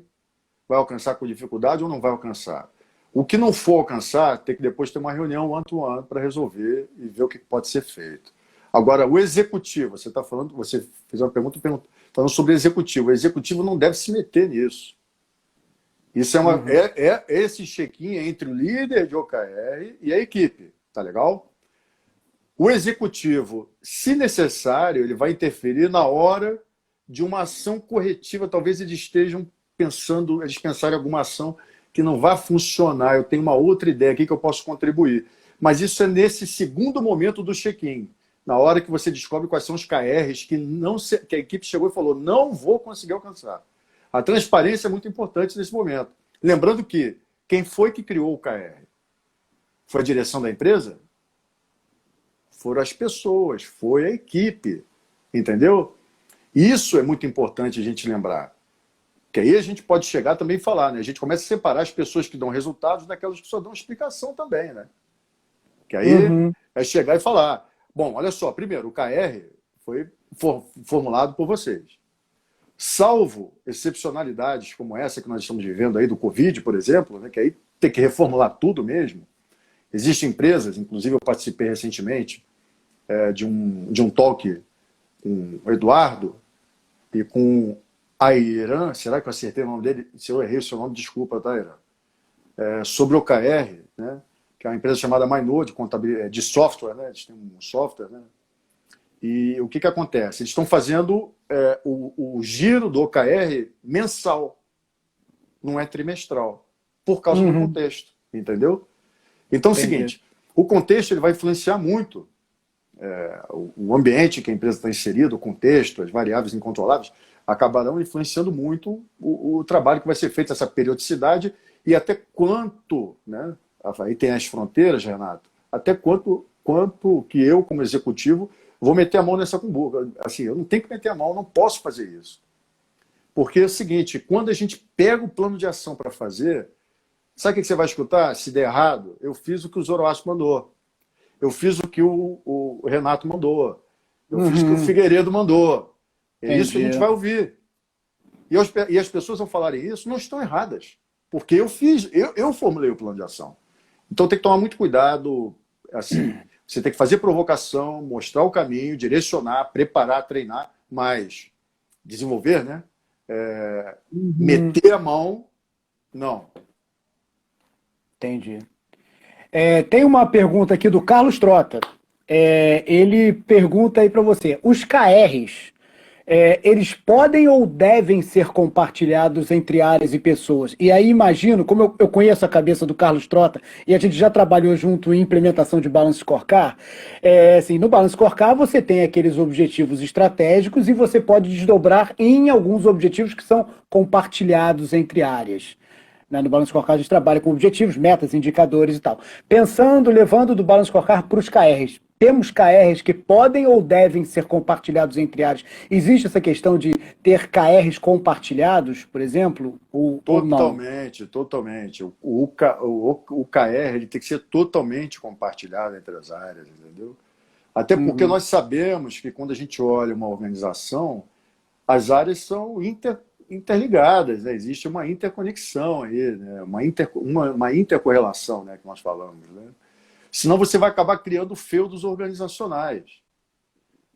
Vai alcançar com dificuldade ou não vai alcançar? O que não for alcançar, tem que depois ter uma reunião one-to-one para resolver e ver o que pode ser feito. Agora, o executivo, você fez uma pergunta falando sobre o executivo. O executivo não deve se meter nisso. Isso é esse check-in entre o líder de OKR e a equipe, tá legal? O executivo, se necessário, ele vai interferir na hora de uma ação corretiva. Talvez eles estejam pensando, eles pensarem em alguma ação que não vai funcionar, eu tenho uma outra ideia aqui que eu posso contribuir. Mas isso é nesse segundo momento do check-in, na hora que você descobre quais são os KRs que a equipe chegou e falou, não vou conseguir alcançar. A transparência é muito importante nesse momento. Lembrando que quem foi que criou o KR? Foi a direção da empresa? Foram as pessoas, foi a equipe, entendeu? Isso é muito importante a gente lembrar. Que aí a gente pode chegar também e falar, né? A gente começa a separar as pessoas que dão resultados daquelas que só dão explicação também, né? Que aí é chegar e falar, bom, olha só, primeiro, o KR foi formulado por vocês. Salvo excepcionalidades como essa que nós estamos vivendo aí do Covid, por exemplo, né? Que aí tem que reformular tudo mesmo. Existem empresas, inclusive eu participei recentemente de um talk com o Eduardo e com a Irã, será que eu acertei o nome dele? Se eu errei o seu nome, desculpa, tá, Irã? Sobre o OKR, né? Que é uma empresa chamada Mainode, de software, né? Eles têm um software, né? E o que acontece? Eles estão fazendo o giro do OKR mensal, não é trimestral, por causa do contexto, entendeu? Então é o seguinte, o contexto ele vai influenciar muito o ambiente que a empresa está inserida, o contexto, as variáveis incontroláveis, acabarão influenciando muito o trabalho que vai ser feito, essa periodicidade e até quanto, né? Aí tem as fronteiras, Renato, até quanto que eu, como executivo, vou meter a mão nessa cumbuca. Assim, eu não tenho que meter a mão, eu não posso fazer isso. Porque é o seguinte, quando a gente pega o plano de ação para fazer, sabe o que você vai escutar? Se der errado, eu fiz o que o Zoroastro mandou. Eu fiz o que o Renato mandou. Eu fiz o que o Figueiredo mandou. É isso que a gente vai ouvir. E as pessoas, ao falarem isso, não estão erradas. Porque eu formulei o plano de ação. Então tem que tomar muito cuidado. Assim, você tem que fazer provocação, mostrar o caminho, direcionar, preparar, treinar, mas desenvolver, né? Meter a mão, não. Entendi. Tem uma pergunta aqui do Carlos Trota. Ele pergunta aí para você: os KRs, eles podem ou devem ser compartilhados entre áreas e pessoas? E aí imagino, como eu conheço a cabeça do Carlos Trota e a gente já trabalhou junto em implementação de Balance Scorecard, assim, no Balance Scorecard você tem aqueles objetivos estratégicos e você pode desdobrar em alguns objetivos que são compartilhados entre áreas. No Balance Scorecard a gente trabalha com objetivos, metas, indicadores e tal. Pensando, levando do Balance Scorecard para os KRs, temos KRs que podem ou devem ser compartilhados entre áreas? Existe essa questão de ter KRs compartilhados, por exemplo? Ou não? Totalmente. O KR ele tem que ser totalmente compartilhado entre as áreas, entendeu? Até porque nós sabemos que quando a gente olha uma organização, as áreas são interligadas, né? Existe uma interconexão aí, né? uma intercorrelação, né? Que nós falamos, né? Senão você vai acabar criando feudos organizacionais.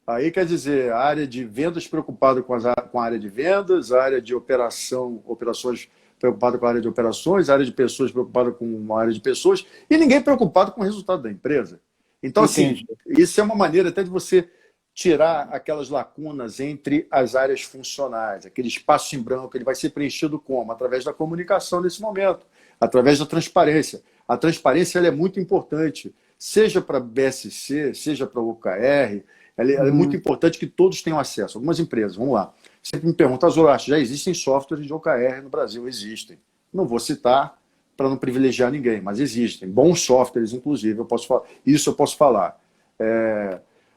Aí quer dizer, a área de vendas preocupada com a área de vendas, a área de operações preocupada com a área de operações, a área de pessoas preocupada com a área de pessoas, e ninguém preocupado com o resultado da empresa. Então, assim, isso é uma maneira até de você tirar aquelas lacunas entre as áreas funcionais, aquele espaço em branco, ele vai ser preenchido como? Através da comunicação nesse momento, através da transparência. A transparência ela é muito importante, seja para BSC, seja para o OKR, ela é muito importante que todos tenham acesso. Algumas empresas, vamos lá, você me pergunta, Zoroastro, já existem softwares de OKR no Brasil? Existem. Não vou citar para não privilegiar ninguém, mas existem. Bons softwares, inclusive, eu posso falar.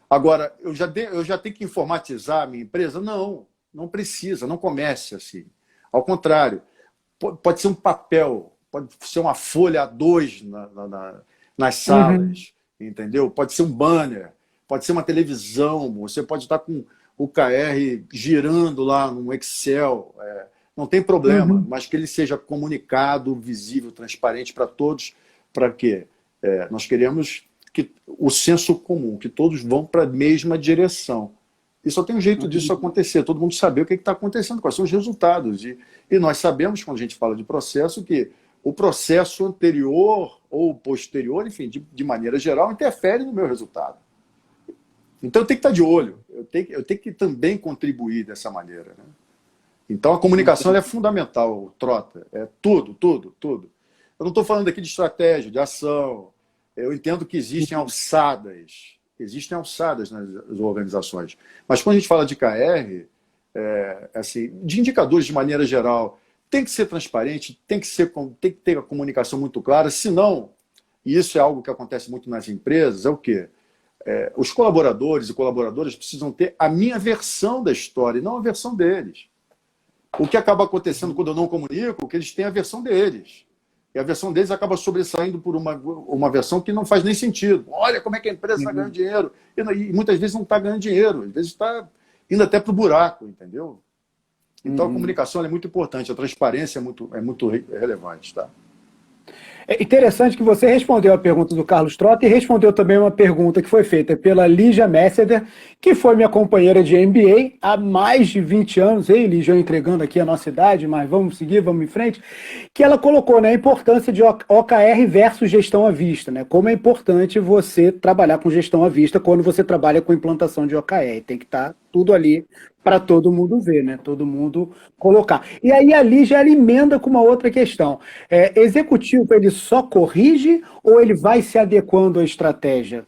Agora, eu já tenho que informatizar a minha empresa? Não precisa, não comece assim. Ao contrário, pode ser um papel, pode ser uma folha A2 nas salas, entendeu? Pode ser um banner, pode ser uma televisão, você pode estar com o KR girando lá no Excel, não tem problema, mas que ele seja comunicado, visível, transparente para todos, para quê? Nós queremos o senso comum, que todos vão para a mesma direção. E só tem um jeito disso acontecer, todo mundo saber o que está acontecendo, quais são os resultados. E nós sabemos, quando a gente fala de processo, que o processo anterior ou posterior, enfim, de maneira geral, interfere no meu resultado. Então eu tenho que estar de olho, eu tenho que também contribuir dessa maneira, né? Então, a comunicação ela é fundamental, Trota. É tudo, tudo, tudo. Eu não estou falando aqui de estratégia, de ação. Eu entendo que existem alçadas nas organizações. Mas quando a gente fala de KR, assim, de indicadores de maneira geral, tem que ser transparente, tem que ter a comunicação muito clara, senão, e isso é algo que acontece muito nas empresas, é o quê? Os colaboradores e colaboradoras precisam ter a minha versão da história, e não a versão deles. O que acaba acontecendo quando eu não comunico, é que eles têm a versão deles. E a versão deles acaba sobressaindo por uma versão que não faz nem sentido. Olha como é que a empresa está ganhando dinheiro. E muitas vezes não está ganhando dinheiro, às vezes está indo até para o buraco, entendeu? Então a comunicação é muito importante, a transparência é muito relevante. Tá? É interessante que você respondeu a pergunta do Carlos Trota e respondeu também uma pergunta que foi feita pela Lígia Messeder, que foi minha companheira de MBA há mais de 20 anos. Ei, Lígia, entregando aqui a nossa idade, mas vamos seguir, vamos em frente. Que ela colocou, né, a importância de OKR versus gestão à vista, né? Como é importante você trabalhar com gestão à vista quando você trabalha com implantação de OKR. Tem que estar tudo ali para todo mundo ver, né? Todo mundo colocar. E aí a Lígia ela emenda com uma outra questão. Executivo, ele só corrige ou ele vai se adequando à estratégia?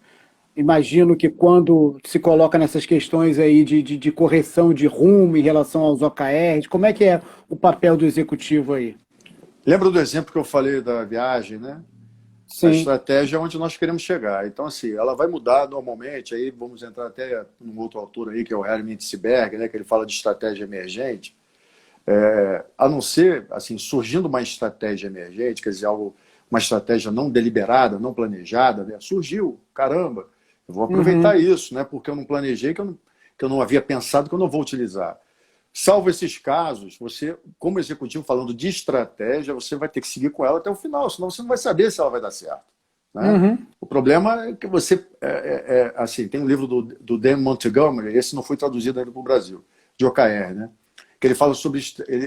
Imagino que quando se coloca nessas questões aí de correção de rumo em relação aos OKRs, como é que é o papel do executivo aí? Lembra do exemplo que eu falei da viagem, né? Sim. A estratégia é onde nós queremos chegar. Então, assim, ela vai mudar normalmente, aí vamos entrar até num outro autor aí, que é o Hermann Hesselberg, né, que ele fala de estratégia emergente. A não ser, assim, surgindo uma estratégia emergente, quer dizer, uma estratégia não deliberada, não planejada, né? Surgiu, caramba, eu vou aproveitar isso, né? Porque eu não planejei, que eu não havia pensado que eu não vou utilizar. Salvo esses casos, você, como executivo, falando de estratégia, você vai ter que seguir com ela até o final, senão você não vai saber se ela vai dar certo. Né? O problema é que você... assim, tem um livro do Dan Montgomery, esse não foi traduzido ainda para o Brasil, de OKR, né? Que ele fala sobre...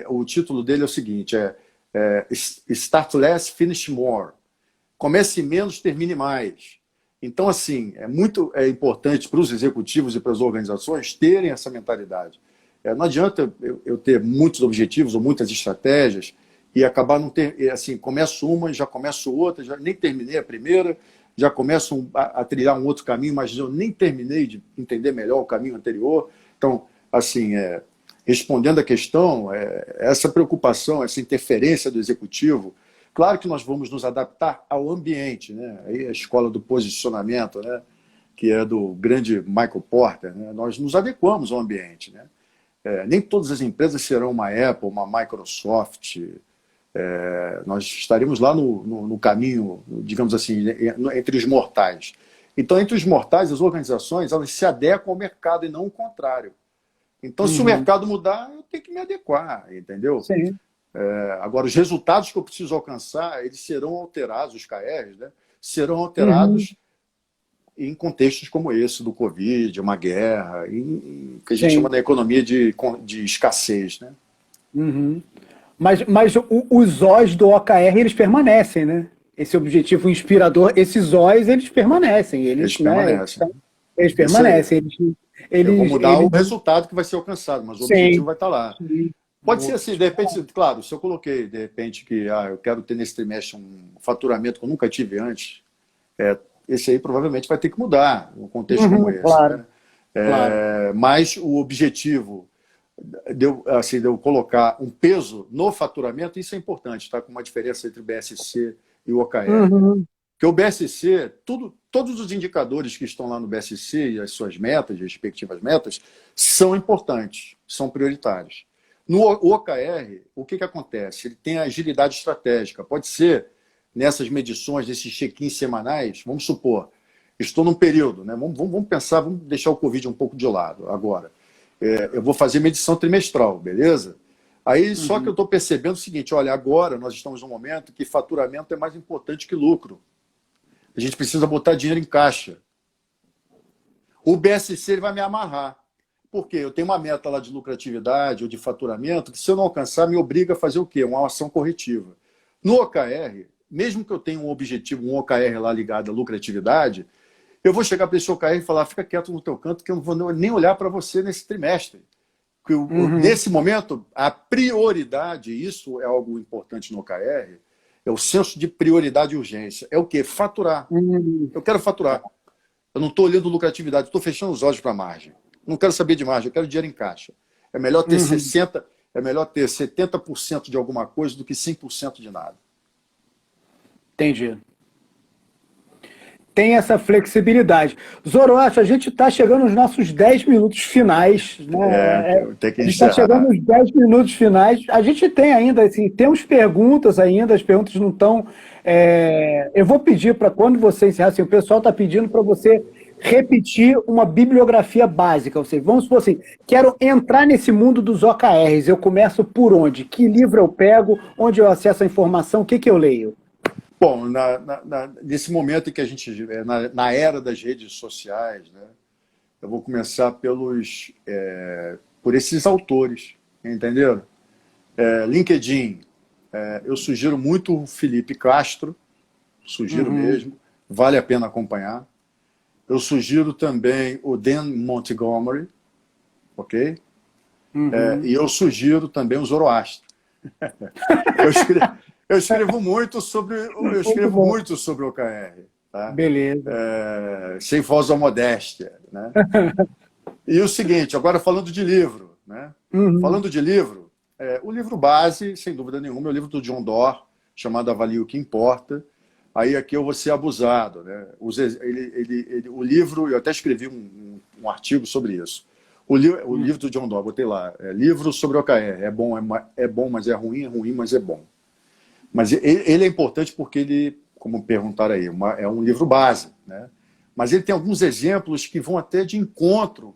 o título dele é o seguinte, Start Less, Finish More. Comece menos, termine mais. Então, assim, é importante para os executivos e para as organizações terem essa mentalidade. Não adianta eu ter muitos objetivos ou muitas estratégias e acabar não ter, assim, começo uma, já começo outra, já nem terminei a primeira, já começo a trilhar um outro caminho, mas eu nem terminei de entender melhor o caminho anterior. Então, assim, respondendo a questão, essa preocupação, essa interferência do executivo, claro que nós vamos nos adaptar ao ambiente, né? Aí a escola do posicionamento, né? Que é do grande Michael Porter, né? Nós nos adequamos ao ambiente, né? Nem todas as empresas serão uma Apple, uma Microsoft. Nós estaremos lá no caminho, digamos assim, entre os mortais. Então, entre os mortais, as organizações elas se adequam ao mercado e não o contrário. Então, se o mercado mudar, eu tenho que me adequar, entendeu? Sim. Agora, os resultados que eu preciso alcançar, eles serão alterados, os KRs, né? Serão alterados em contextos como esse do Covid, uma guerra, que a gente chama da economia de escassez. Né? Mas os Os do OKR, eles permanecem, né? Esse objetivo inspirador, esses Os, eles permanecem. Eles permanecem. Eles permanecem. Eu vou mudar o resultado que vai ser alcançado, mas o objetivo vai estar lá. Sim. Pode ser assim, de repente, claro, se eu coloquei, de repente, que eu quero ter nesse trimestre um faturamento que eu nunca tive antes, esse aí provavelmente vai ter que mudar, num contexto como esse. Claro, né? Claro. Mas o objetivo de eu colocar um peso no faturamento, isso é importante, tá? Com uma diferença entre o BSC e o OKR. Porque o BSC, todos os indicadores que estão lá no BSC e as suas metas, as respectivas metas, são importantes, são prioritários. No OKR, o que acontece? Ele tem a agilidade estratégica. Pode ser nessas medições, nesses check-ins semanais, vamos supor, estou num período, né? Vamos pensar, vamos deixar o Covid um pouco de lado agora. Eu vou fazer medição trimestral, beleza? Aí só que eu estou percebendo o seguinte, olha, agora nós estamos num momento que faturamento é mais importante que lucro. A gente precisa botar dinheiro em caixa. O BSC ele vai me amarrar. Por quê? Eu tenho uma meta lá de lucratividade ou de faturamento que se eu não alcançar me obriga a fazer o quê? Uma ação corretiva. No OKR, mesmo que eu tenha um objetivo, um OKR lá ligado à lucratividade, eu vou chegar para esse OKR e falar, fica quieto no teu canto que eu não vou nem olhar para você nesse trimestre. Nesse momento, a prioridade, isso é algo importante no OKR, é o senso de prioridade e urgência. É o quê? Faturar. Eu quero faturar. Eu não estou olhando lucratividade, estou fechando os olhos para a margem. Não quero saber de margem, eu quero dinheiro em caixa. É melhor ter 70% de alguma coisa do que 100% de nada. Entendi. Tem essa flexibilidade. Zoroastro, a gente está chegando nos nossos 10 minutos finais. Né? Tem que a gente está chegando nos 10 minutos finais. A gente tem ainda, assim, temos perguntas ainda, as perguntas não estão... eu vou pedir para quando você encerrar, assim, o pessoal está pedindo para você repetir uma bibliografia básica. Ou seja, vamos supor assim, quero entrar nesse mundo dos OKRs, eu começo por onde? Que livro eu pego? Onde eu acesso a informação? O que eu leio? Bom, nesse momento em que a gente na era das redes sociais, né, eu vou começar por esses autores, entenderam? LinkedIn, eu sugiro muito o Felipe Castro, sugiro mesmo, vale a pena acompanhar. Eu sugiro também o Dan Montgomery, ok? E eu sugiro também o Zoroastro. Eu escrevo muito sobre o OKR. Tá? Beleza. Sem falsa modéstia. Né? E o seguinte, agora falando de livro. Né? Falando de livro, o livro base, sem dúvida nenhuma, é o livro do John Doerr, chamado Avalie o que Importa. Aí aqui eu vou ser abusado. Né? O livro, eu até escrevi um artigo sobre isso. O livro do John Doerr, botei lá, livro sobre OKR. É bom, mas é ruim, mas é bom. Mas ele é importante porque ele, como perguntaram aí, é um livro base, né? Mas ele tem alguns exemplos que vão até de encontro,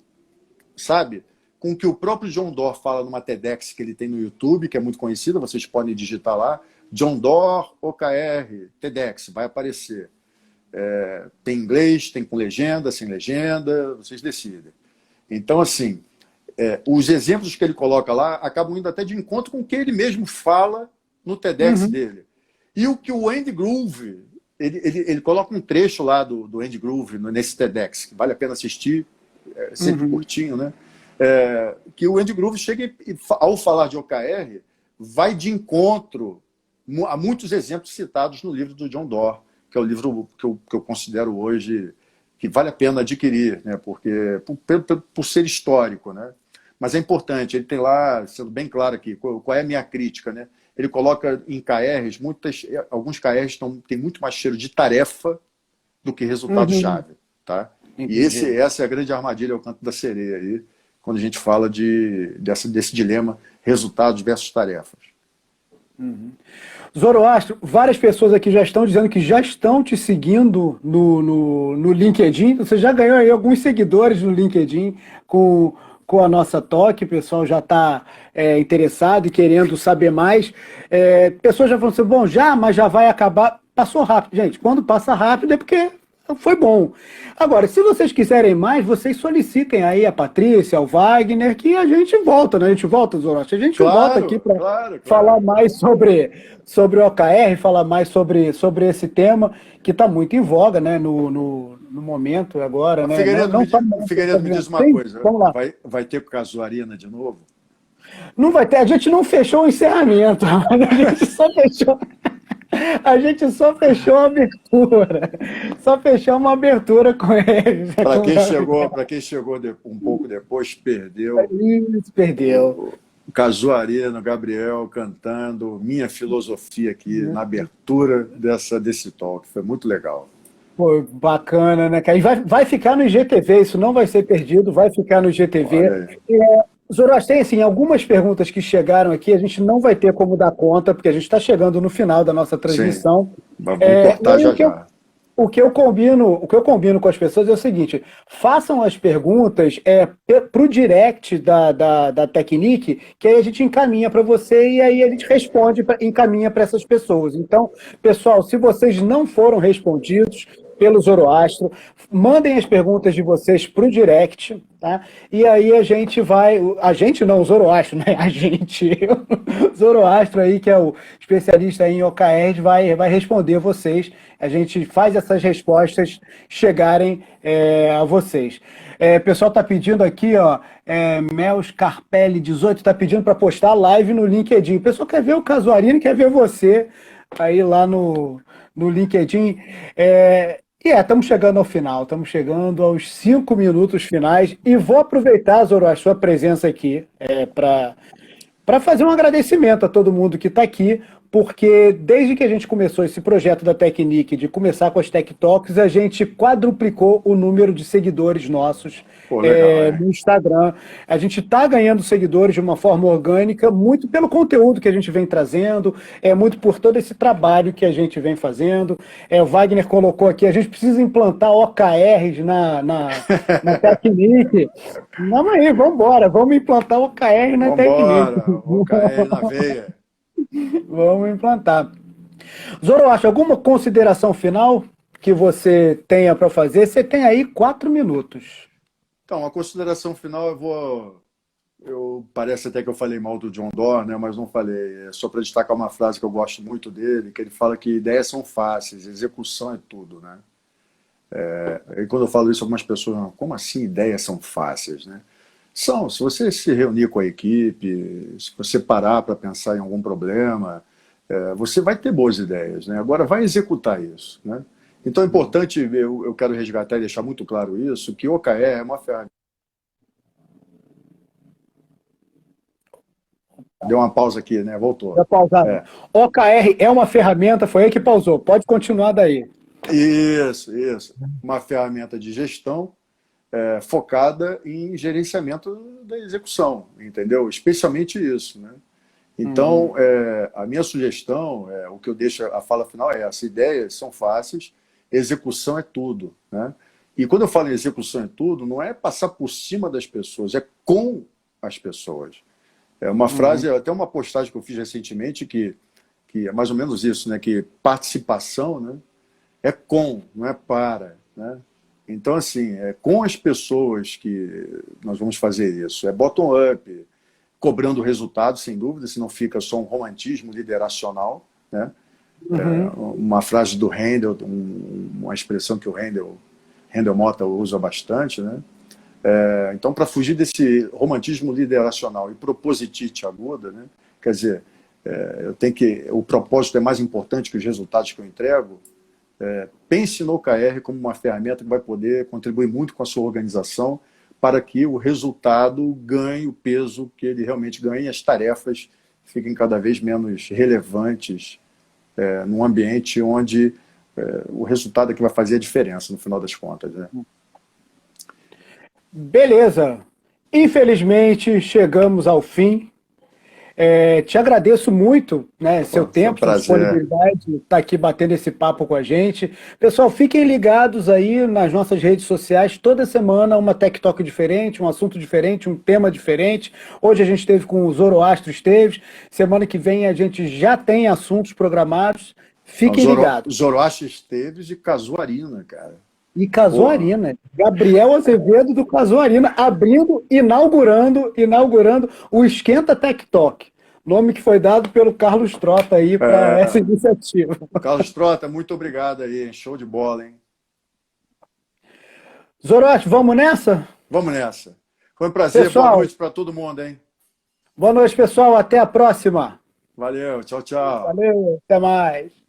sabe? Com o que o próprio John Doerr fala numa TEDx que ele tem no YouTube, que é muito conhecida, vocês podem digitar lá, John Doerr, OKR, TEDx, vai aparecer. Tem inglês, tem com legenda, sem legenda, vocês decidem. Então, assim, os exemplos que ele coloca lá acabam indo até de encontro com o que ele mesmo fala no TEDx dele. E o que o Andy Grove, ele coloca um trecho lá do Andy Grove nesse TEDx, que vale a pena assistir, sempre curtinho, né? Que o Andy Grove chega e, ao falar de OKR, vai de encontro a muitos exemplos citados no livro do John Doerr, que é o livro que eu considero hoje que vale a pena adquirir, né? Porque, por ser histórico, né? Mas é importante, ele tem lá, sendo bem claro aqui, qual é a minha crítica, né? Ele coloca em KRs, alguns KRs têm muito mais cheiro de tarefa do que resultado-chave. Tá? E essa é a grande armadilha, é o canto da sereia aí, quando a gente fala desse dilema resultados versus tarefas. Zoroastro, várias pessoas aqui já estão dizendo que já estão te seguindo no LinkedIn. Você já ganhou aí alguns seguidores no LinkedIn com a nossa talk, o pessoal já está interessado e querendo saber mais. Pessoas já falam assim, bom, mas já vai acabar. Passou rápido. Gente, quando passa rápido é porque foi bom. Agora, se vocês quiserem mais, vocês solicitem aí a Patrícia, ao Wagner, que a gente volta, né? A gente volta, Zoroastro. A gente volta aqui para falar mais sobre o OKR, falar mais sobre esse tema, que está muito em voga, né? No momento agora. Né? Figueiredo, me diz uma coisa. Vamos lá. Vai ter Casuarina de novo? Não vai ter. A gente não fechou o encerramento. A gente só fechou a abertura. Só fechou uma abertura com eles. Para quem chegou um pouco depois, perdeu. Isso, perdeu. O Casuarina, o Gabriel cantando Minha Filosofia aqui na abertura desse talk. Foi muito legal. Pô, bacana, né, cara? E vai ficar no IGTV, isso não vai ser perdido, vai ficar no IGTV. Zoroastro, tem assim, algumas perguntas que chegaram aqui, a gente não vai ter como dar conta, porque a gente está chegando no final da nossa transmissão. Sim, vamos cortar já. O que eu combino com as pessoas é o seguinte: façam as perguntas para o direct da Technique, que aí a gente encaminha para você e aí a gente responde, encaminha para essas pessoas. Então, pessoal, se vocês não foram respondidos pelo Zoroastro, mandem as perguntas de vocês para o direct, tá? E aí a gente vai... A gente não, o Zoroastro, né? A gente... O Zoroastro aí, que é o especialista em OKRs, vai responder vocês. A gente faz essas respostas chegarem a vocês. O pessoal está pedindo aqui, ó, Mel Scarpelli 18 está pedindo para postar a live no LinkedIn. O pessoal quer ver o Casuarino, quer ver você aí lá no LinkedIn. Estamos chegando ao final, estamos chegando aos 5 minutos finais e vou aproveitar, Zoro, a sua presença aqui para fazer um agradecimento a todo mundo que está aqui, porque desde que a gente começou esse projeto da Tecnic, de começar com as Tech Talks, a gente quadruplicou o número de seguidores nossos no Instagram. A gente está ganhando seguidores de uma forma orgânica, muito pelo conteúdo que a gente vem trazendo, muito por todo esse trabalho que a gente vem fazendo. O Wagner colocou aqui, a gente precisa implantar OKRs na Tecnic. Vamos aí, vamos embora, vamos implantar OKR na Tecnic. OKR na veia. Vamos implantar. Zoroastro, alguma consideração final que você tenha para fazer? Você tem aí 4 minutos. Então, a consideração final parece até que eu falei mal do John Doerr, né, mas não falei. É só para destacar uma frase que eu gosto muito dele, que ele fala que ideias são fáceis, execução é tudo, né? E quando eu falo isso, algumas pessoas falam, como assim ideias são fáceis, né? Se você se reunir com a equipe, se você parar para pensar em algum problema, você vai ter boas ideias, né? Agora vai executar isso, né? Então é importante, eu quero resgatar e deixar muito claro isso, que o OKR é uma ferramenta. Deu uma pausa aqui, né? Voltou. Deu pausada. OKR é uma ferramenta, foi aí que pausou. Pode continuar daí. Isso. Uma ferramenta de gestão focada em gerenciamento da execução, entendeu? Especialmente isso, né? Então, a minha sugestão, o que eu deixo, a fala final é essa: ideias são fáceis, execução é tudo, né? E quando eu falo em execução é tudo, não é passar por cima das pessoas, é com as pessoas. É uma frase, até uma postagem que eu fiz recentemente, que é mais ou menos isso, né? Que participação, né? É com, não é para, né? Então, assim, é com as pessoas que nós vamos fazer isso. É bottom-up, cobrando resultados, sem dúvida, senão fica só um romantismo lideracional, né? Uma frase do Handel, uma expressão que o Handel Mota usa bastante, né? Então, para fugir desse romantismo lideracional e propositite aguda, né? Quer dizer, o propósito é mais importante que os resultados que eu entrego. Pense no OKR como uma ferramenta que vai poder contribuir muito com a sua organização para que o resultado ganhe o peso que ele realmente ganha e as tarefas fiquem cada vez menos relevantes num ambiente onde o resultado é que vai fazer a diferença no final das contas, né? Beleza. Infelizmente, chegamos ao fim. Te agradeço muito, né, seu tempo, sua disponibilidade, estar aqui batendo esse papo com a gente. Pessoal, fiquem ligados aí nas nossas redes sociais. Toda semana uma Tech Talk diferente, um assunto diferente, um tema diferente. Hoje a gente esteve com o Zoroastro Esteves. Semana que vem a gente já tem assuntos programados. Fiquem ligados. Zoroastro Esteves e Casuarina, cara. E Casuarina. Gabriel Azevedo do Casuarina, inaugurando o Esquenta Tech Talk. Nome que foi dado pelo Carlos Trota aí para essa iniciativa. Carlos Trota, muito obrigado aí. Show de bola, hein? Zoroastro, vamos nessa? Vamos nessa. Foi um prazer. Pessoal, boa noite para todo mundo, hein? Boa noite, pessoal. Até a próxima. Valeu. Tchau, tchau. Valeu. Até mais.